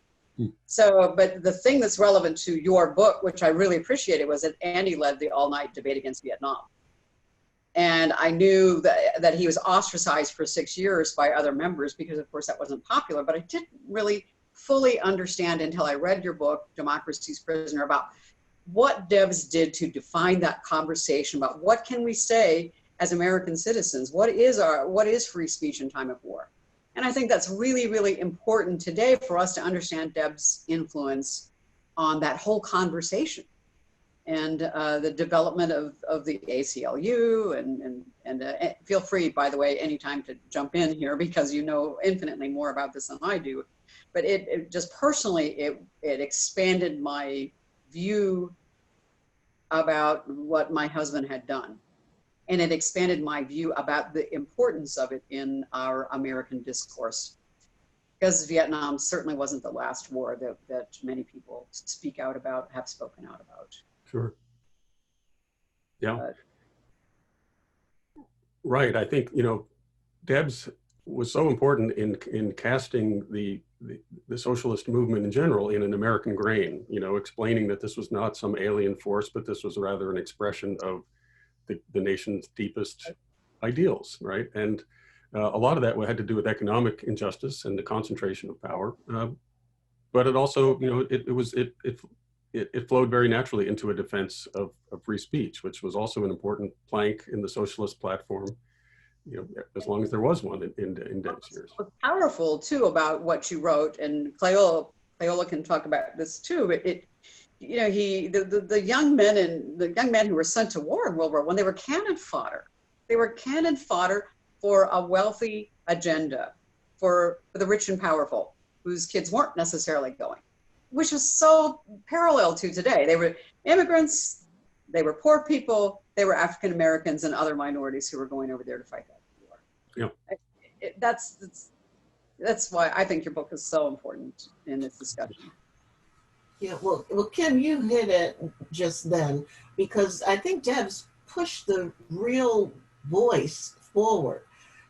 Speaker 14: So, but the thing that's relevant to your book, which I really appreciated, was that Andy led the all-night debate against Vietnam. And I knew that he was ostracized for 6 years by other members because, of course, that wasn't popular. But I didn't really fully understand until I read your book, Democracy's Prisoner, about what Debs did to define that conversation about what can we say as American citizens? What is free speech in time of war? And I think that's really, really important today for us to understand Debs' influence on that whole conversation, and the development of the ACLU. And feel free, by the way, anytime to jump in here, because you know infinitely more about this than I do. But it just personally, it expanded my view about what my husband had done. And it expanded my view about the importance of it in our American discourse, because Vietnam certainly wasn't the last war that many people speak out about, have spoken out about.
Speaker 10: Sure. Yeah. Right. I think, you know, Debs was so important in casting the socialist movement in general in an American grain, you know, explaining that this was not some alien force, but this was rather an expression of the nation's deepest ideals, right? And a lot of that had to do with economic injustice and the concentration of power, but it also, you know, it flowed very naturally into a defense of free speech, which was also an important plank in the socialist platform, you know, as long as there was one in Debs' years.
Speaker 14: What's powerful too about what you wrote, and Clayola can talk about this too, but you know, the young men who were sent to war in World War I, they were cannon fodder. They were cannon fodder for a wealthy agenda, for the rich and powerful, whose kids weren't necessarily going, which is so parallel to today. They were immigrants, they were poor people, they were African Americans and other minorities who were going over there to fight that war. Yeah. That's why I think your book is so important in this discussion.
Speaker 15: Yeah, well, Kim, you hit it just then, because I think Debs pushed the real voice forward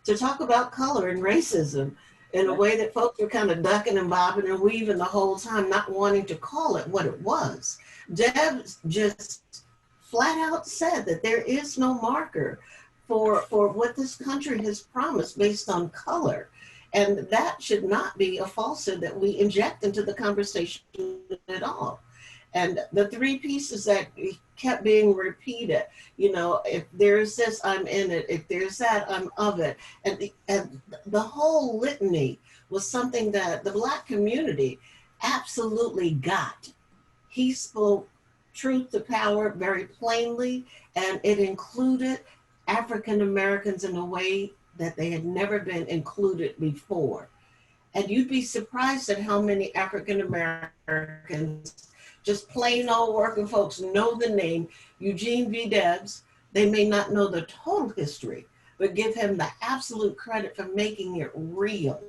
Speaker 15: to talk about color and racism in a way that folks were kind of ducking and bobbing and weaving the whole time, not wanting to call it what it was. Debs just flat out said that there is no marker for what this country has promised based on color. And that should not be a falsehood that we inject into the conversation at all. And the three pieces that kept being repeated, you know, if there's this, I'm in it. If there's that, I'm of it. And the whole litany was something that the Black community absolutely got. He spoke truth to power very plainly, and it included African Americans in a way that they had never been included before. And you'd be surprised at how many African Americans, just plain old working folks, know the name Eugene V. Debs. They may not know the total history, but give him the absolute credit for making it real,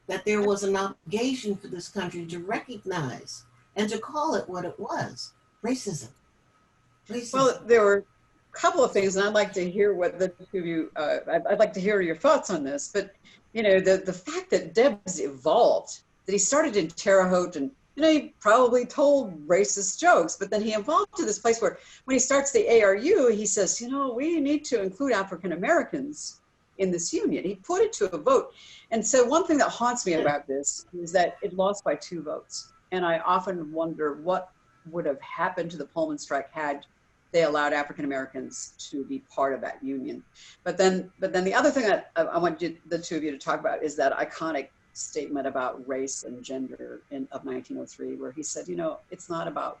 Speaker 15: that there was an obligation for this country to recognize and to call it what it was, racism.
Speaker 14: Well, there were a couple of things, and I'd like to hear what the two of you, I'd like to hear your thoughts on this, but you know, the fact that Debs evolved, that he started in Terre Haute, and you know, he probably told racist jokes, but then he evolved to this place where when he starts the ARU, he says, you know, we need to include African Americans in this union. He put it to a vote. And so one thing that haunts me about this is that it lost by 2 votes. And I often wonder what would have happened to the Pullman strike had they allowed African Americans to be part of that union. But then the other thing that I want the two of you to talk about is that iconic statement about race and gender of 1903, where he said, you know, it's not about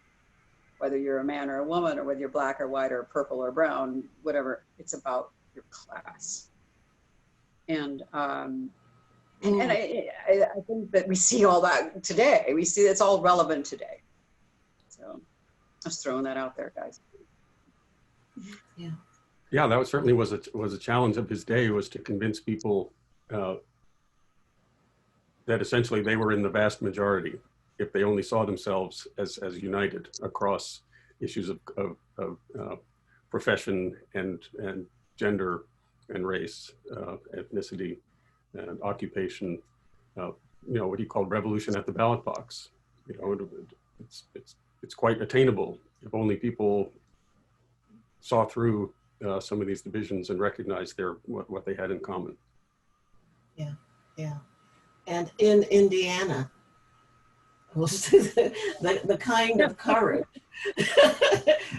Speaker 14: whether you're a man or a woman, or whether you're black or white or purple or brown, whatever, it's about your class. And I think that we see all that today. We see it's all relevant today. So just throwing that out there, guys.
Speaker 10: Yeah, that certainly was a challenge of his day, was to convince people that essentially they were in the vast majority if they only saw themselves as united across issues of profession and gender and race, ethnicity and occupation. You know, what he called revolution at the ballot box. You know, it's quite attainable if only people saw through some of these divisions and recognized what they had in common.
Speaker 15: Yeah, yeah. And in Indiana was the kind of courage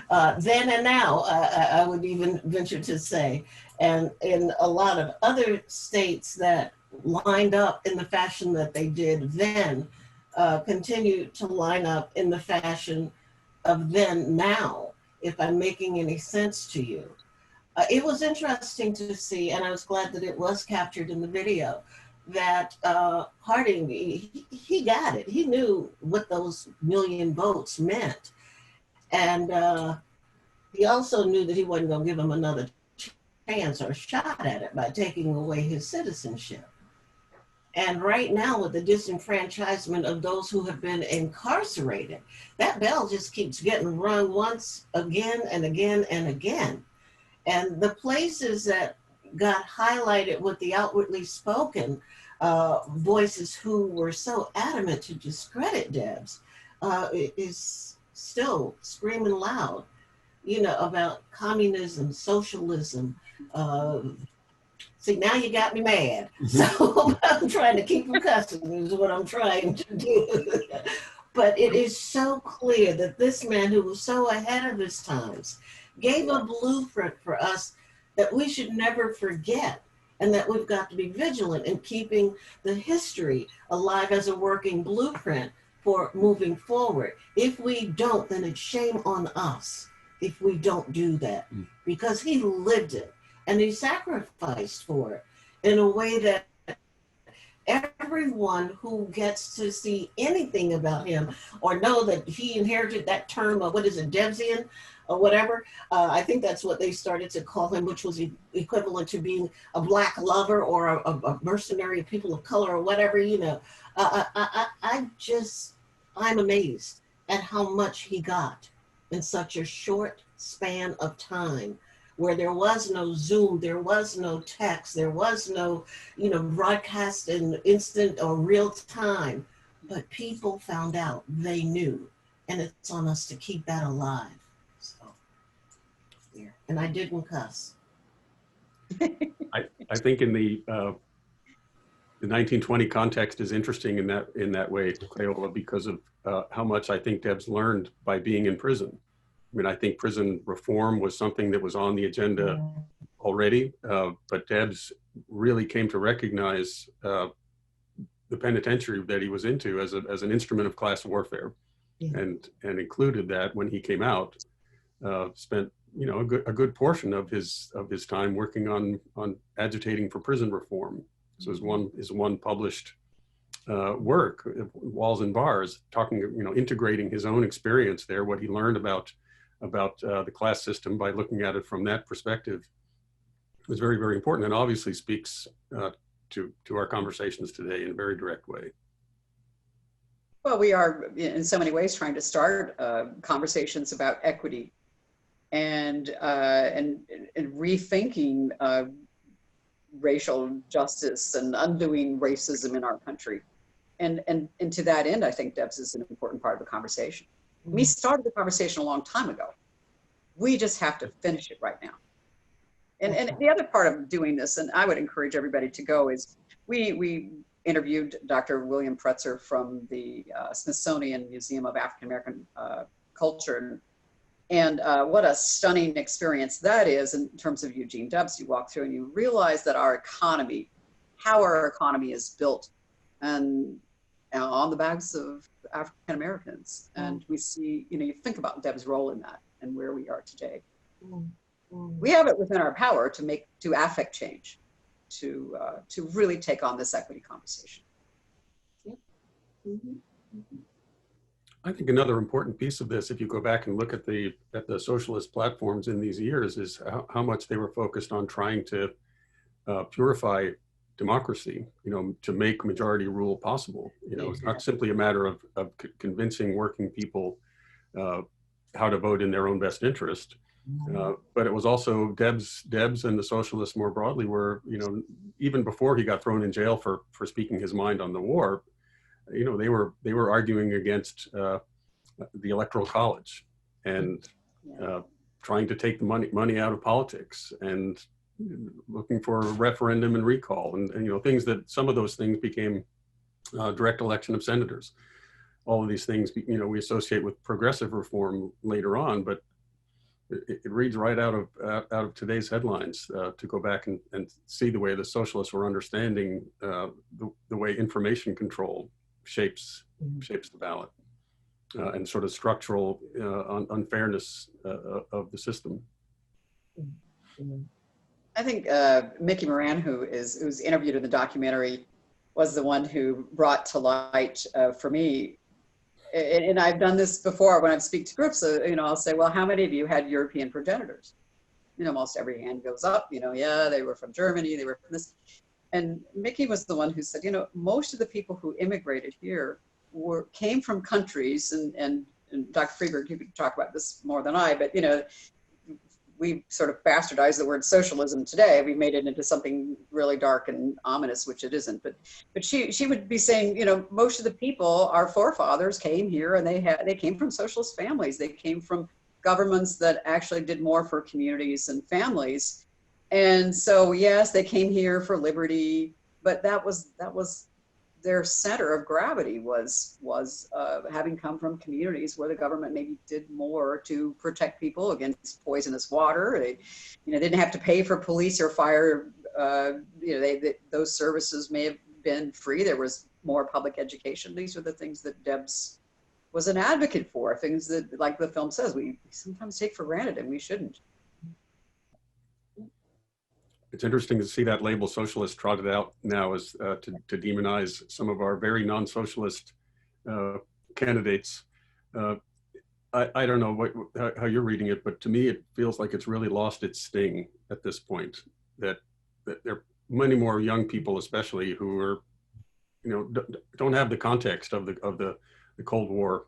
Speaker 15: then and now, I would even venture to say, and in a lot of other states that lined up in the fashion that they did then, continue to line up in the fashion of then now, if I'm making any sense to you. It was interesting to see, and I was glad that it was captured in the video, that Harding, he got it. He knew what those 1 million votes meant. And he also knew that he wasn't going to give him another chance or shot at it by taking away his citizenship. And right now, with the disenfranchisement of those who have been incarcerated, that bell just keeps getting rung once again and again and again. And the places that got highlighted with the outwardly spoken voices who were so adamant to discredit Debs is still screaming loud, you know, about communism, socialism. See, now you got me mad. So I'm trying to keep from cussing is what I'm trying to do. But it is so clear that this man, who was so ahead of his times, gave a blueprint for us that we should never forget, and that we've got to be vigilant in keeping the history alive as a working blueprint for moving forward. If we don't, then it's shame on us if we don't do that, because he lived it and he sacrificed for it in a way that everyone who gets to see anything about him or know that he inherited that term of, what is it, Debsian or whatever, I think that's what they started to call him, which was equivalent to being a black lover or a mercenary of people of color or whatever, you know. I'm amazed at how much he got in such a short span of time, where there was no Zoom, there was no text, there was no, you know, broadcast in instant or real time, but people found out, they knew, and it's on us to keep that alive. So, yeah. And I didn't cuss.
Speaker 10: I think in the 1920 context is interesting in that way, Clayola, because of how much I think Debs learned by being in prison. I mean, I think prison reform was something that was on the agenda already, but Debs really came to recognize the penitentiary that he was into as an instrument of class warfare, and included that when he came out, spent a good portion of his time working on agitating for prison reform. So his one published work, Walls and Bars, talking, integrating his own experience there, what he learned about the class system by looking at it from that perspective, was very, very important, and obviously speaks to our conversations today in a very direct way.
Speaker 14: Well, we are in so many ways trying to start conversations about equity and rethinking racial justice and undoing racism in our country. And to that end, I think Debs is an important part of the conversation. We started the conversation a long time ago. We just have to finish it right now. And the other part of doing this, and I would encourage everybody to go, is we interviewed Dr. William Pretzer from the Smithsonian Museum of African American Culture. And what a stunning experience that is in terms of Eugene Debs. You walk through and you realize that our economy, how our economy is built, and on the backs of African Americans. And we see, you think about Debs' role in that and where we are today. We have it within our power to affect change, to really take on this equity conversation.
Speaker 10: I think another important piece of this, if you go back and look at the socialist platforms in these years, is how much they were focused on trying to purify democracy, to make majority rule possible. It's not simply a matter of convincing working people how to vote in their own best interest. But it was also Debs and the socialists more broadly were, even before he got thrown in jail for speaking his mind on the war, they were arguing against the Electoral College and trying to take the money out of politics and looking for a referendum and recall and things that some of those things became direct election of senators. All of these things, we associate with progressive reform later on, but it reads right out of today's headlines to go back and see the way the socialists were understanding the way information control shapes the ballot and sort of structural unfairness of the system.
Speaker 14: I think Mickey Moran, who's interviewed in the documentary, was the one who brought to light for me. And I've done this before when I speak to groups, I'll say, well, how many of you had European progenitors? Most every hand goes up, yeah, they were from Germany, they were from this. And Mickey was the one who said, most of the people who immigrated here came from countries, and Dr. Freeberg, you could talk about this more than I, but, we sort of bastardized the word socialism today. We made it into something really dark and ominous, which it isn't. But she would be saying, most of the people, our forefathers came here and they came from socialist families. They came from governments that actually did more for communities and families. And so, yes, they came here for liberty, but that was their center of gravity was having come from communities where the government maybe did more to protect people against poisonous water. They, didn't have to pay for police or fire. Those services may have been free. There was more public education. These are the things that Debs was an advocate for, things that, like the film says, we sometimes take for granted and we shouldn't.
Speaker 10: It's interesting to see that label socialist trotted out now as to demonize some of our very non-socialist candidates. I don't know how you're reading it, but to me it feels like it's really lost its sting at this point. That there are many more young people, especially, who are, don't have the context of the Cold War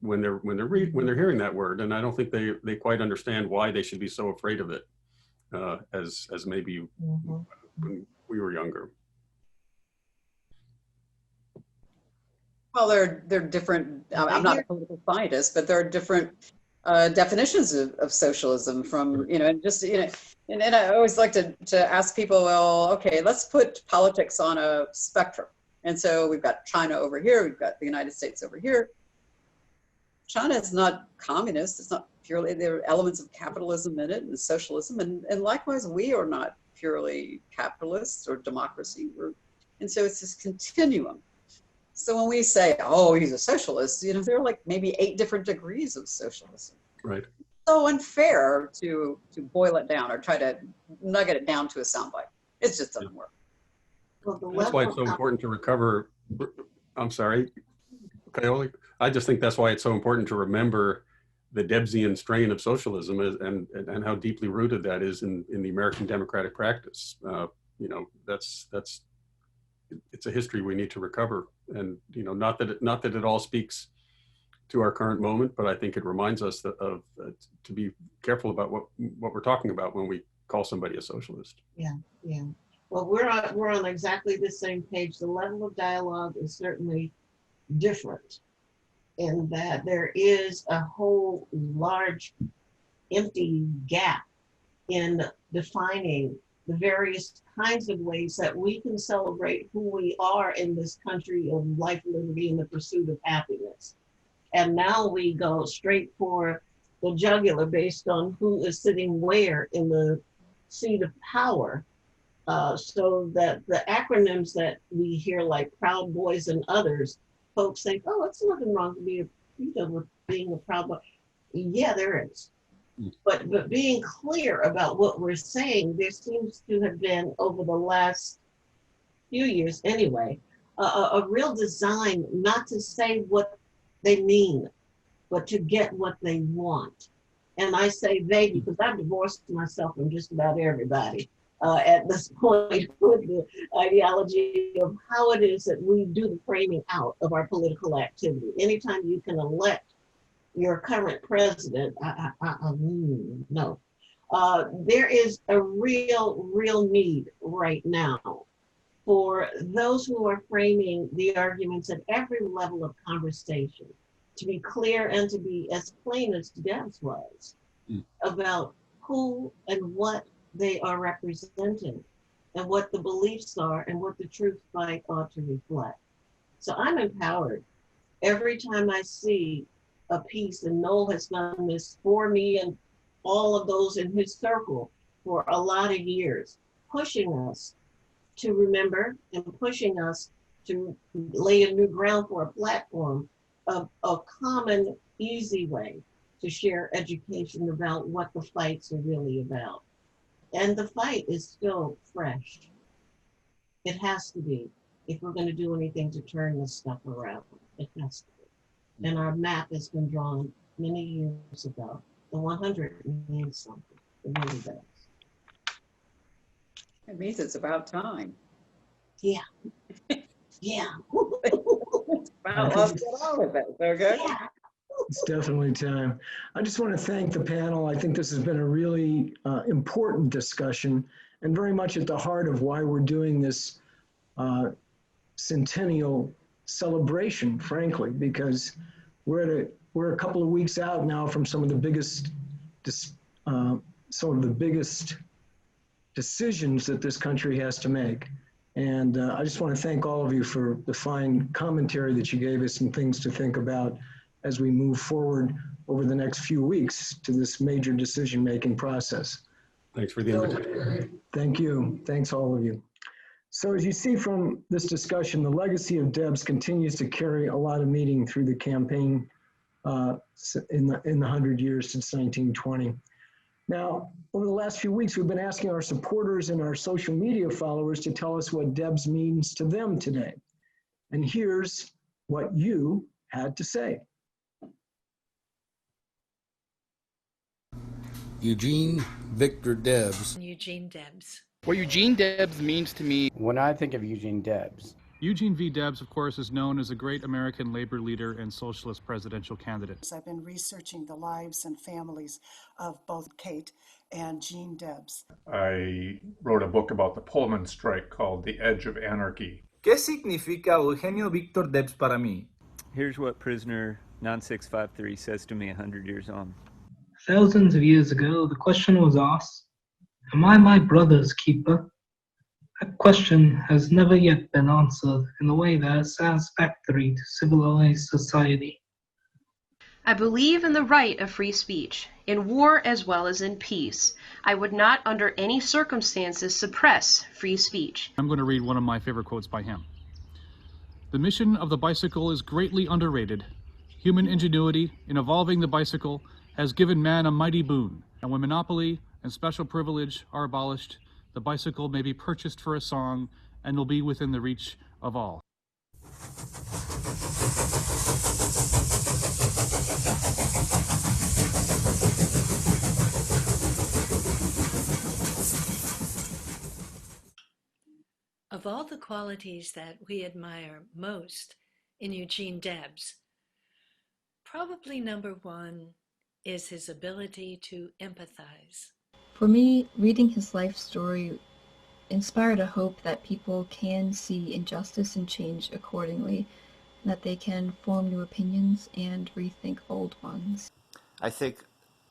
Speaker 10: when they're hearing that word, and I don't think they quite understand why they should be so afraid of it. As maybe when we were younger.
Speaker 14: Well, they're different. I'm not a political scientist, but there are different definitions of socialism from, and just, and I always like to ask people, well, okay, let's put politics on a spectrum. And so we've got China over here, we've got the United States over here. China is not communist, it's not purely, there are elements of capitalism in it and socialism, and likewise we are not purely capitalists or democracy. And so it's this continuum. So when we say, oh, he's a socialist, there are like maybe 8 different degrees of socialism.
Speaker 10: Right.
Speaker 14: It's so unfair to boil it down or try to nugget it down to a soundbite. It just doesn't work.
Speaker 15: Well,
Speaker 10: that's why it's so important to recover. I'm sorry, Clayola. I just think that's why it's so important to remember the Debsian strain of socialism and how deeply rooted that is in the American democratic practice. It's a history we need to recover, and not that it all speaks to our current moment, but I think it reminds us to be careful about what we're talking about when we call somebody a socialist.
Speaker 15: Yeah. Well, we're on exactly the same page. The level of dialogue is certainly different in that there is a whole large empty gap in defining the various kinds of ways that we can celebrate who we are in this country of life, liberty, and the pursuit of happiness. And now we go straight for the jugular based on who is sitting where in the seat of power. So that the acronyms that we hear, like Proud Boys and others, folks think, oh, it's nothing wrong to be with being a proud boy. Yeah, there is. But being clear about what we're saying, there seems to have been, over the last few years anyway, a real design not to say what they mean, but to get what they want. And I say they because I've divorced myself from just about everybody at this point with the ideology of how it is that we do the framing out of our political activity. Anytime you can elect your current president, no. There is a real need right now for those who are framing the arguments at every level of conversation to be clear and to be as plain as Debs was about who and what they are representing and what the beliefs are and what the truth fight ought to reflect. So I'm empowered every time I see a piece, and Noel has done this for me and all of those in his circle for a lot of years, pushing us to remember and pushing us to lay a new ground for a platform of a common, easy way to share education about what the fights are really about. And the fight is still fresh. It has to be, if we're going to do anything to turn this stuff around. It has to be. And our map has been drawn many years ago. The 100 means something. It really does.
Speaker 14: It means it's about time.
Speaker 15: Yeah. Yeah.
Speaker 14: Wow, let's get on with it, okay?
Speaker 15: Yeah.
Speaker 1: It's definitely time. I just want to thank the panel. I think this has been a really important discussion and very much at the heart of why we're doing this centennial celebration, frankly, because we're a couple of weeks out now from some of the biggest decisions that this country has to make. And I just want to thank all of you for the fine commentary that you gave us and things to think about as we move forward over the next few weeks to this major decision-making process.
Speaker 10: Thanks for the invitation.
Speaker 1: Thank you. Thanks, all of you. So as you see from this discussion, the legacy of Debs continues to carry a lot of meaning through the campaign in the 100 years since 1920. Now, over the last few weeks, we've been asking our supporters and our social media followers to tell us what Debs means to them today. And here's what you had to say.
Speaker 16: Eugene Victor Debs.
Speaker 17: Eugene Debs.
Speaker 18: What Eugene Debs means to me.
Speaker 19: When I think of Eugene Debs.
Speaker 18: Eugene V. Debs, of course, is known as a great American labor leader and socialist presidential candidate.
Speaker 13: I've been researching the lives and families of both Kate and Gene Debs.
Speaker 20: I wrote a book about the Pullman strike called The Edge of Anarchy.
Speaker 21: ¿Qué significa Eugenio Víctor Debs para mí?
Speaker 22: Here's what prisoner 9653 says to me 100 years on.
Speaker 17: Thousands of years ago, the question was asked, am I my brother's keeper? That question has never yet been answered in a way that is satisfactory to civilized society.
Speaker 22: I believe in the right of free speech, in war as well as in peace. I would not under any circumstances suppress free speech.
Speaker 18: I'm going to read one of my favorite quotes by him. The mission of the bicycle is greatly underrated. Human ingenuity in evolving the bicycle has given man a mighty boon, and when monopoly and special privilege are abolished, the bicycle may be purchased for a song and will be within the reach of all.
Speaker 23: Of all the qualities that we admire most in Eugene Debs, probably number one is his ability to empathize.
Speaker 24: For me, reading his life story inspired a hope that people can see injustice and change accordingly, that they can form new opinions and rethink old ones.
Speaker 25: I think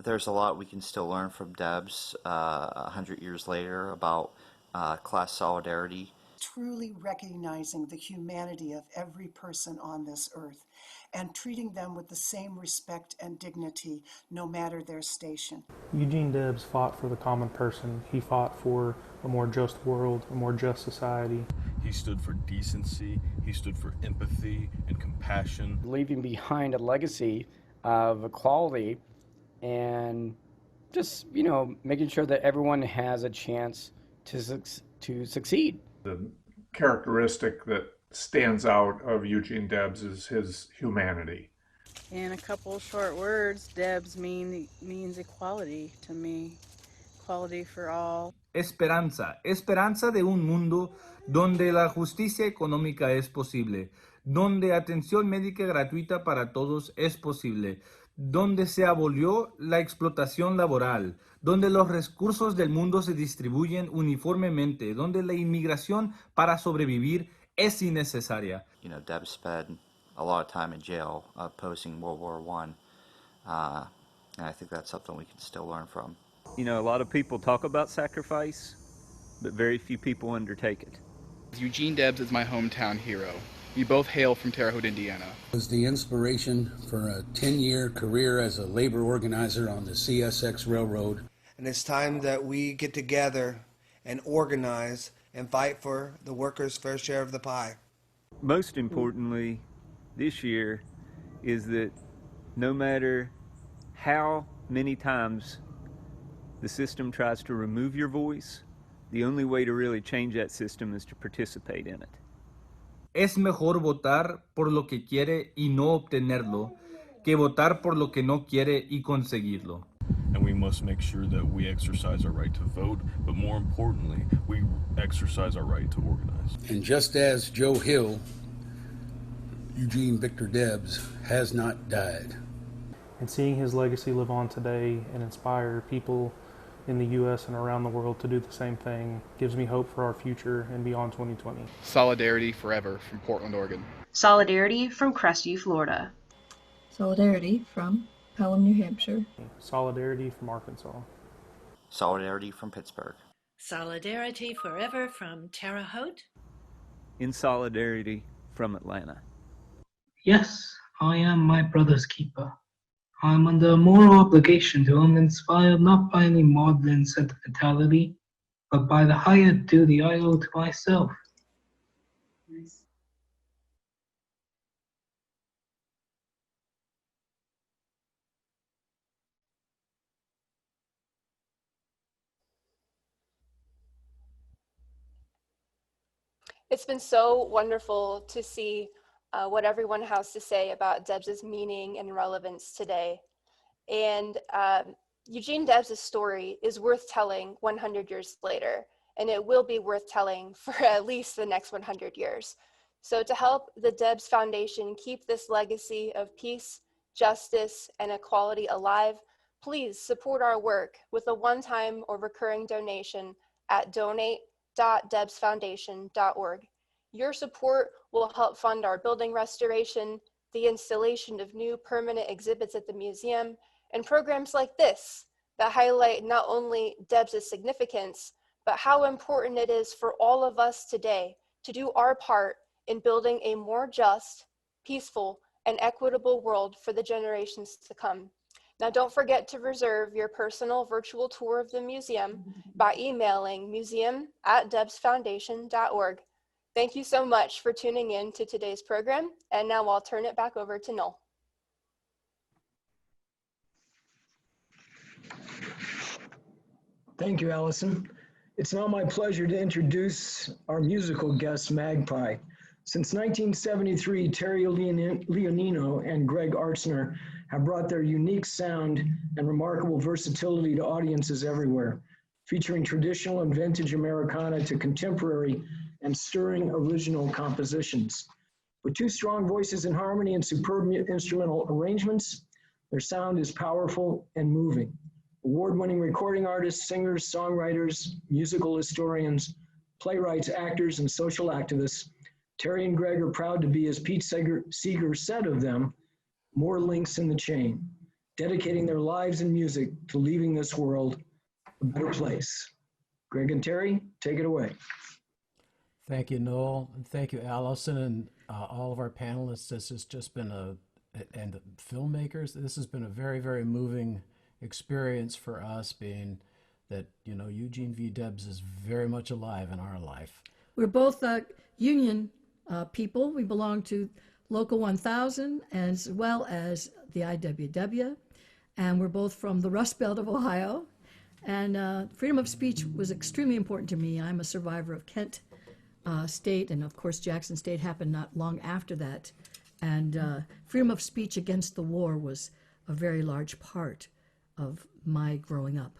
Speaker 25: there's a lot we can still learn from Debs 100 years later about class solidarity.
Speaker 13: Truly recognizing the humanity of every person on this earth and treating them with the same respect and dignity no matter their station.
Speaker 26: Eugene Debs fought for the common person. He fought for a more just world, a more just society.
Speaker 27: He stood for decency, he stood for empathy and compassion.
Speaker 19: Leaving behind a legacy of equality and just, making sure that everyone has a chance to succeed.
Speaker 20: The characteristic that stands out of Eugene Debs is his humanity.
Speaker 28: In a couple of short words, Debs means equality to me. Equality for all.
Speaker 21: Esperanza. Esperanza de un mundo donde la justicia económica es posible, donde atención médica gratuita para todos es posible, donde se abolió la explotación laboral, donde los recursos del mundo se distribuyen uniformemente, donde la inmigración para sobrevivir es innecesaria.
Speaker 25: Debs spent a lot of time in jail opposing World War I, and I think that's something we can still learn from.
Speaker 29: A lot of people talk about sacrifice, but very few people undertake it.
Speaker 30: Eugene Debs is my hometown hero. We both hail from Terre Haute, Indiana.
Speaker 16: Was the inspiration for a 10-year career as a labor organizer on the CSX Railroad.
Speaker 31: And it's time that we get together and organize and fight for the workers' fair share of the pie.
Speaker 29: Most importantly, this year is that no matter how many times the system tries to remove your voice, the only way to really change that system is to participate in it.
Speaker 21: Es mejor votar por lo que quiere y no obtenerlo, que votar por lo que no quiere y conseguirlo.
Speaker 27: And we must make sure that we exercise our right to vote, but more importantly, we exercise our right to organize.
Speaker 16: And just as Joe Hill, Eugene Victor Debs has not died.
Speaker 26: And seeing his legacy live on today and inspire people in the U.S. and around the world to do the same thing gives me hope for our future and beyond 2020.
Speaker 30: Solidarity forever from Portland, Oregon.
Speaker 22: Solidarity from Crestview, Florida.
Speaker 24: Solidarity from Pelham, New Hampshire.
Speaker 26: Solidarity from Arkansas.
Speaker 25: Solidarity from Pittsburgh.
Speaker 23: Solidarity forever from Terre Haute.
Speaker 29: In solidarity from Atlanta.
Speaker 17: Yes, I am my brother's keeper. I am under a moral obligation to him, inspired not by any maudlin sentimentality, but by the higher duty I owe to myself.
Speaker 14: Nice.
Speaker 2: It's been so wonderful to see what everyone has to say about Debs's meaning and relevance today. And Eugene Debs's story is worth telling 100 years later, and it will be worth telling for at least the next 100 years. So to help the Debs Foundation keep this legacy of peace, justice, and equality alive, please support our work with a one-time or recurring donation at donate.debsfoundation.org. Your support will help fund our building restoration, the installation of new permanent exhibits at the museum, and programs like this that highlight not only Debs' significance, but how important it is for all of us today to do our part in building a more just, peaceful, and equitable world for the generations to come. Now, don't forget to reserve your personal virtual tour of the museum by emailing museum@debsfoundation.org. Thank you so much for tuning in to today's program, and now I'll turn it back over to Noel.
Speaker 1: Thank you, Allison. It's now my pleasure to introduce our musical guest, Magpie. Since 1973, Terry Leonino and Greg Artsner have brought their unique sound and remarkable versatility to audiences everywhere, featuring traditional and vintage Americana to contemporary and stirring original compositions. With two strong voices in harmony and superb instrumental arrangements, their sound is powerful and moving. Award-winning recording artists, singers, songwriters, musical historians, playwrights, actors, and social activists, Terry and Greg are proud to be, as Pete Seeger said of them, more links in the chain, dedicating their lives and music to leaving this world a better place. Greg and Terry, take it away.
Speaker 3: Thank you, Noel, and thank you, Allison, and all of our panelists. This has just been and the filmmakers, this has been a very, very moving experience for us, being that, you know, Eugene V. Debs is very much alive in our life.
Speaker 4: We're both union people. We belong to Local 1000 as well as the IWW, and we're both from the Rust Belt of Ohio. And freedom of speech was extremely important to me. I'm a survivor of Kent State, and of course Jackson State happened not long after that. And freedom of speech against the war was a very large part of my growing up.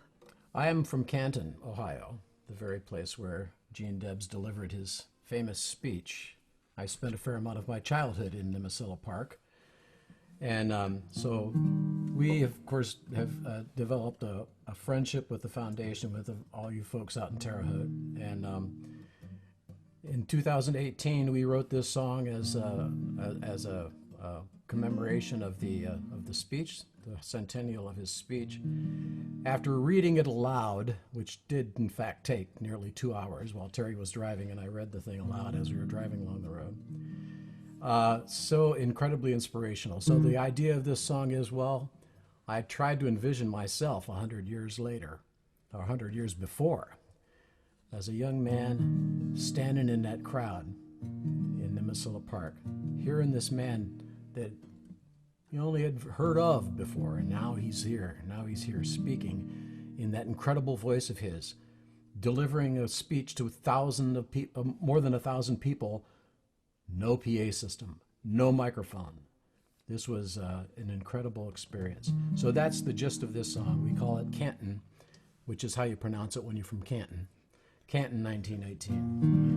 Speaker 3: I am from Canton, Ohio, the very place where Gene Debs delivered his famous speech. I spent a fair amount of my childhood in Nemesilla Park. And so we, of course, have developed a friendship with the foundation, with all you folks out in Terre Haute. And in 2018, we wrote this song as a commemoration of the speech, the centennial of his speech. After reading it aloud, which did in fact take nearly 2 hours while Terry was driving, and I read the thing aloud as we were driving along the road. So incredibly inspirational. So the idea of this song is, well, I tried to envision myself 100 years later, or 100 years before, as a young man standing in that crowd in Nemesilla Park, hearing this man that you only had heard of before, and now he's here. Now he's here speaking in that incredible voice of his, delivering a speech to more than 1,000 people. No PA system, no microphone. This was an incredible experience. So that's the gist of this song. We call it Canton, which is how you pronounce it when you're from Canton. Canton, 1918.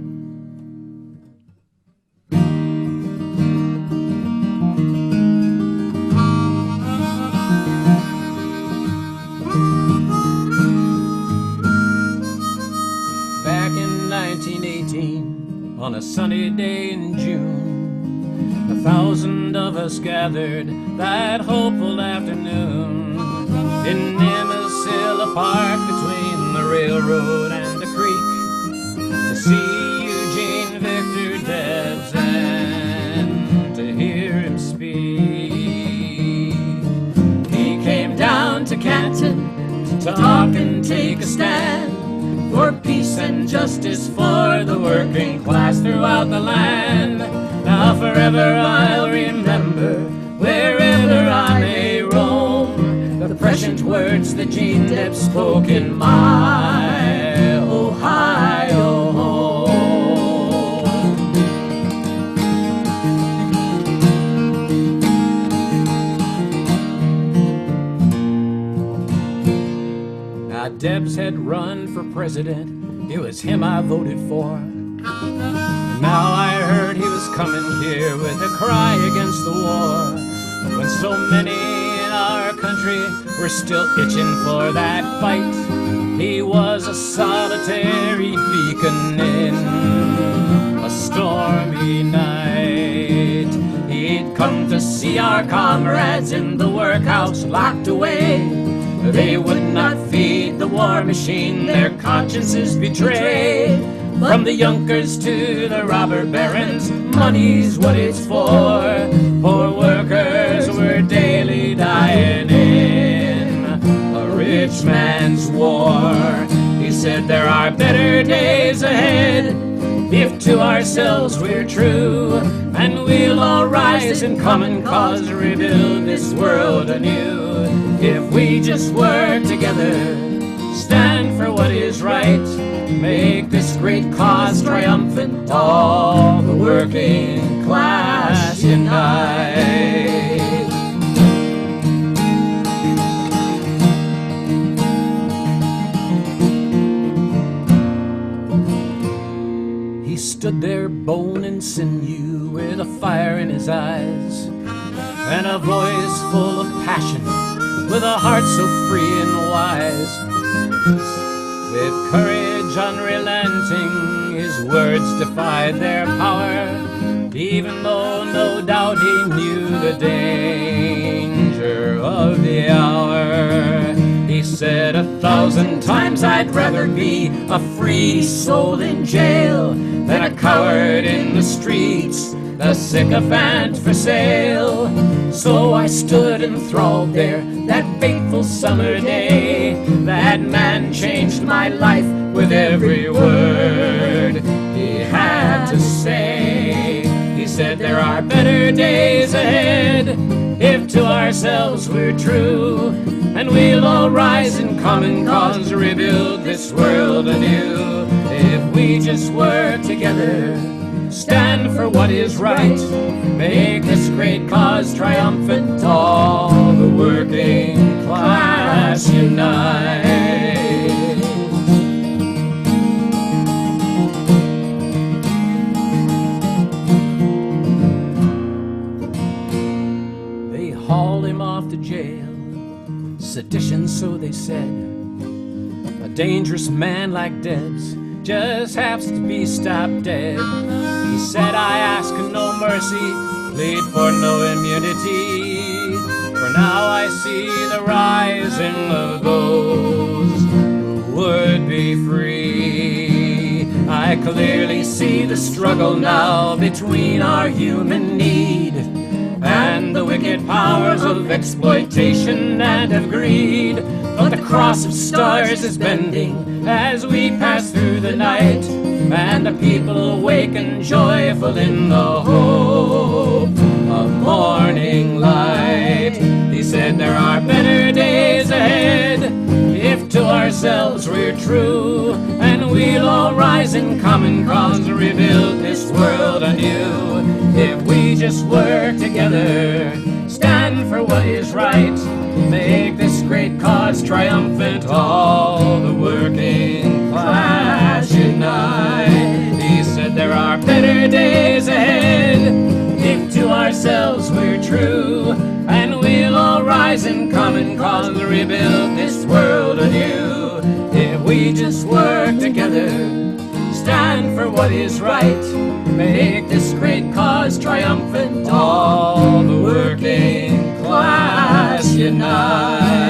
Speaker 3: Back in 1918, on a sunny day in June, 1,000 of us gathered that hopeful afternoon in Nemesilla Park between the railroad and the creek to see Eugene Victor Debs and to hear him speak. He came down to Canton to talk and take a stand for peace and justice for the working class throughout the land. Now forever I'll remember, wherever I may roam, the prescient words that Gene Debs spoke in my Ohio home. Now Debs had run for president, it was him I voted for. Now I heard he was coming here with a cry against the war, when so many in our country were still itching for that fight. He was a solitary beacon in a stormy night. He'd come to
Speaker 5: see our comrades in the workhouse locked away. They would not feed the war machine, their consciences betrayed. From the Junkers to the robber barons, money's what it's for. Poor workers were daily dying in a rich man's war. He said there are better days ahead if to ourselves we're true, and we'll all rise in common cause, rebuild this world anew. If we just work together, stand for what is right, make this great cause triumphant, all the working class unite. He stood there bone and sinew with a fire in his eyes and a voice full of passion, with a heart so free and wise. With courage unrelenting, his words defied their power, even though no doubt he knew the danger of the hour. He said 1,000 times I'd rather be a free soul in jail than a coward in the streets, a sycophant for sale. So I stood enthralled there that fateful summer day. That man changed my life with every word he had to say. He said there are better days ahead if to ourselves we're true, and we'll all rise in common cause, rebuild this world anew. If we just work together, stand for what is right, make this great cause triumphant, all the working class unite. They hauled him off to jail, sedition so they said. A dangerous man like Debs just has to be stopped dead. He said, I ask no mercy, plead for no immunity, for now I see the rising of those who would be free. I clearly see the struggle now between our human need and the wicked powers of exploitation and of greed. But the cross of stars is bending as we pass through the night, and the people awaken joyful in the hope of morning light. He said there are better days ahead if to ourselves we're true, and we'll all rise in common cause, rebuild this world anew. If we just work together, stand for what is right, make this great cause triumphant, all the working class unite. He said there are better days ahead if to ourselves we're true, and we'll all rise in common cause, rebuild this world anew. If we just work together, stand for what is right, make this great cause triumphant, all the working class unite.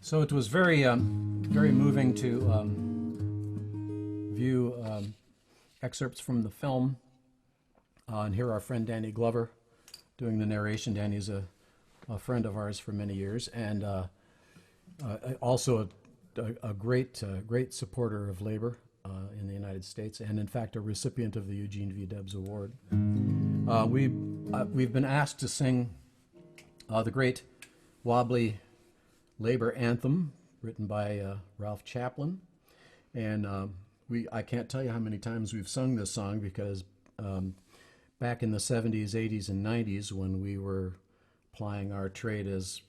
Speaker 3: So it was very, very moving to view excerpts from the film and hear our friend Danny Glover doing the narration. Danny's a friend of ours for many years, and also a great supporter of labor in the United States, and in fact a recipient of the Eugene V. Debs Award. We've been asked to sing the great wobbly labor anthem written by Ralph Chaplin, and I can't tell you how many times we've sung this song, because back in the 70s, 80s, and 90s, when we were plying our trade as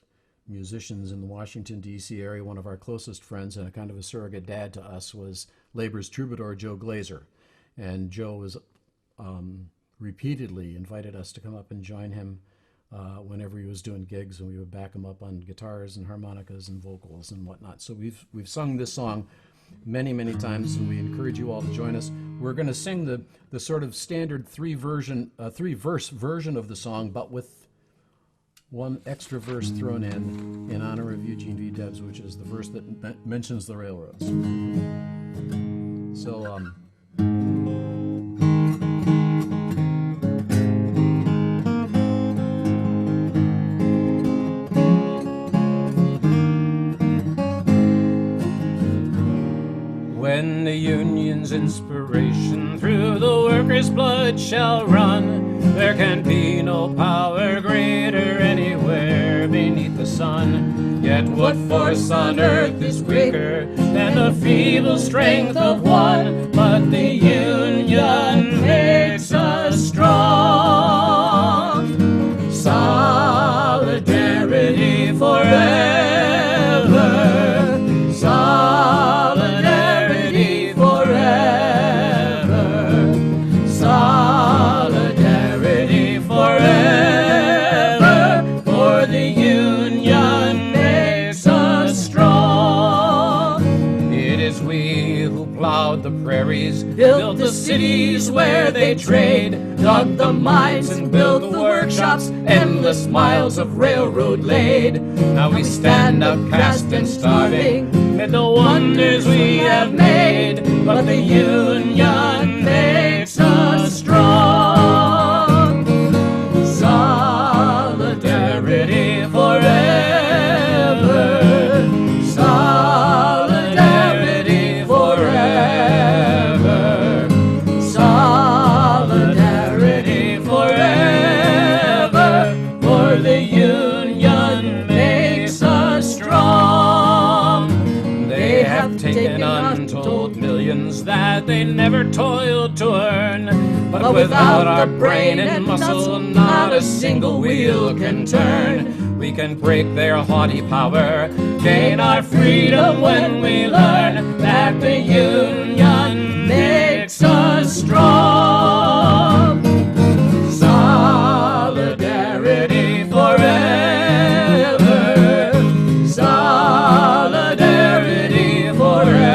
Speaker 3: musicians in the Washington, D.C. area. One of our closest friends and a kind of a surrogate dad to us was Labor's troubadour Joe Glazer. And Joe was repeatedly invited us to come up and join him whenever he was doing gigs, and we would back him up on guitars and harmonicas and vocals and whatnot. So we've sung this song many, many times, and we encourage you all to join us. We're going to sing the sort of standard three-verse version of the song, but with one extra verse thrown in honor of Eugene V. Debs, which is the verse that mentions the railroads. So,
Speaker 5: when the Union's inspiration through the workers' blood shall run, there can be no power greater anywhere beneath the sun. Yet what force on earth is weaker than the feeble strength of one? But the Union makes us strong. Solidarity forever. Solidarity forever. Solidarity forever. For the Union makes us strong. It is we who plowed the prairies, built the cities where they trade, dug the mines and built the workshops, endless miles of railroad laid. Now we stand outcast and starving amid the wonders we have made, but the Union makes us strong. Solidarity forever. Solidarity forever. Solidarity forever. For the Union makes us strong. They have taken untold millions that they never toiled to earn, but without our brain and muscle, not a single wheel can turn. We can break their haughty power, gain our freedom when we learn that the Union makes us strong. Solidarity forever. Solidarity forever.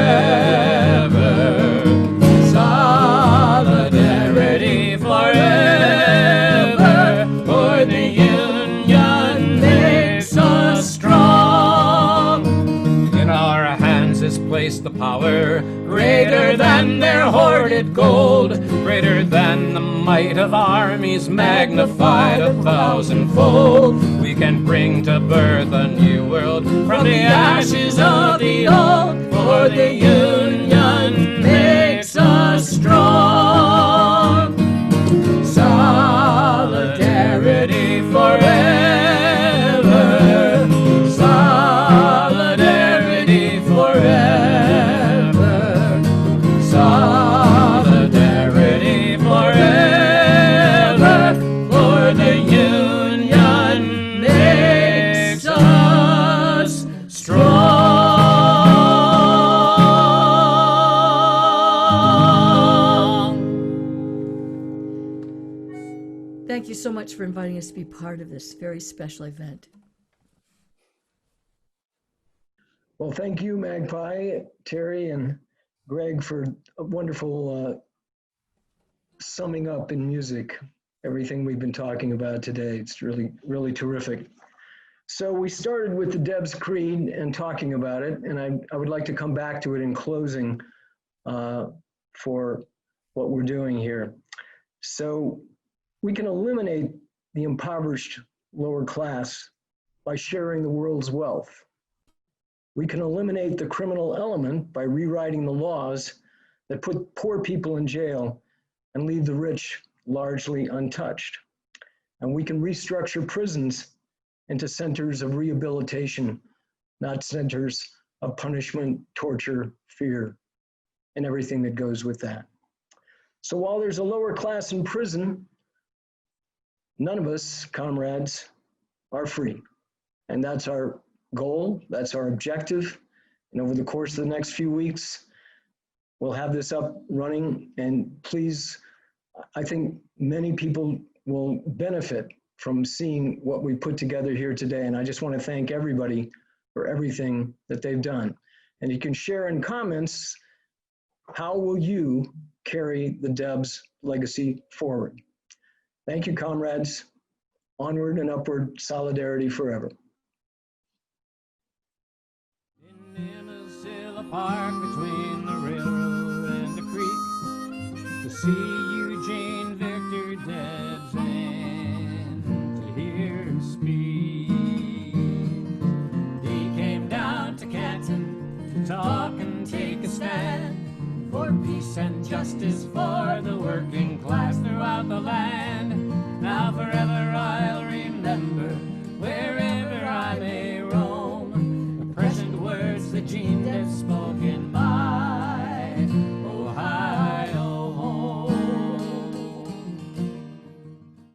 Speaker 5: Solidarity forever. For the Union makes us strong. In our hands is placed the power greater than their hoarded gold, greater than the might of armies magnified 1,000-fold. We can bring to birth a new world from the ashes of the old, for the Union makes us strong. Solidarity forever. Solidarity forever. Solidarity forever. For the Union makes us strong.
Speaker 4: Thank you so much for inviting us to be part of this very special event.
Speaker 1: Well, thank you, Magpie, Terry, and Greg for a wonderful summing up in music everything we've been talking about today. It's really, really terrific. So we started with the Debs Creed and talking about it, and I would like to come back to it in closing for what we're doing here. So we can eliminate the impoverished lower class by sharing the world's wealth. We can eliminate the criminal element by rewriting the laws that put poor people in jail and leave the rich largely untouched. And we can restructure prisons into centers of rehabilitation, not centers of punishment, torture, fear, and everything that goes with that. So while there's a lower class in prison, none of us, comrades, are free. And that's our goal, that's our objective. And over the course of the next few weeks, we'll have this up running. And please, I think many people will benefit from seeing what we put together here today. And I just want to thank everybody for everything that they've done. And you can share in comments, how will you carry the Debs legacy forward? Thank you, comrades. Onward and upward, solidarity forever.
Speaker 5: Park between the railroad and the creek to see Eugene Victor Debs and to hear him speak. He came down to Canton to talk and take a stand for peace and justice for the working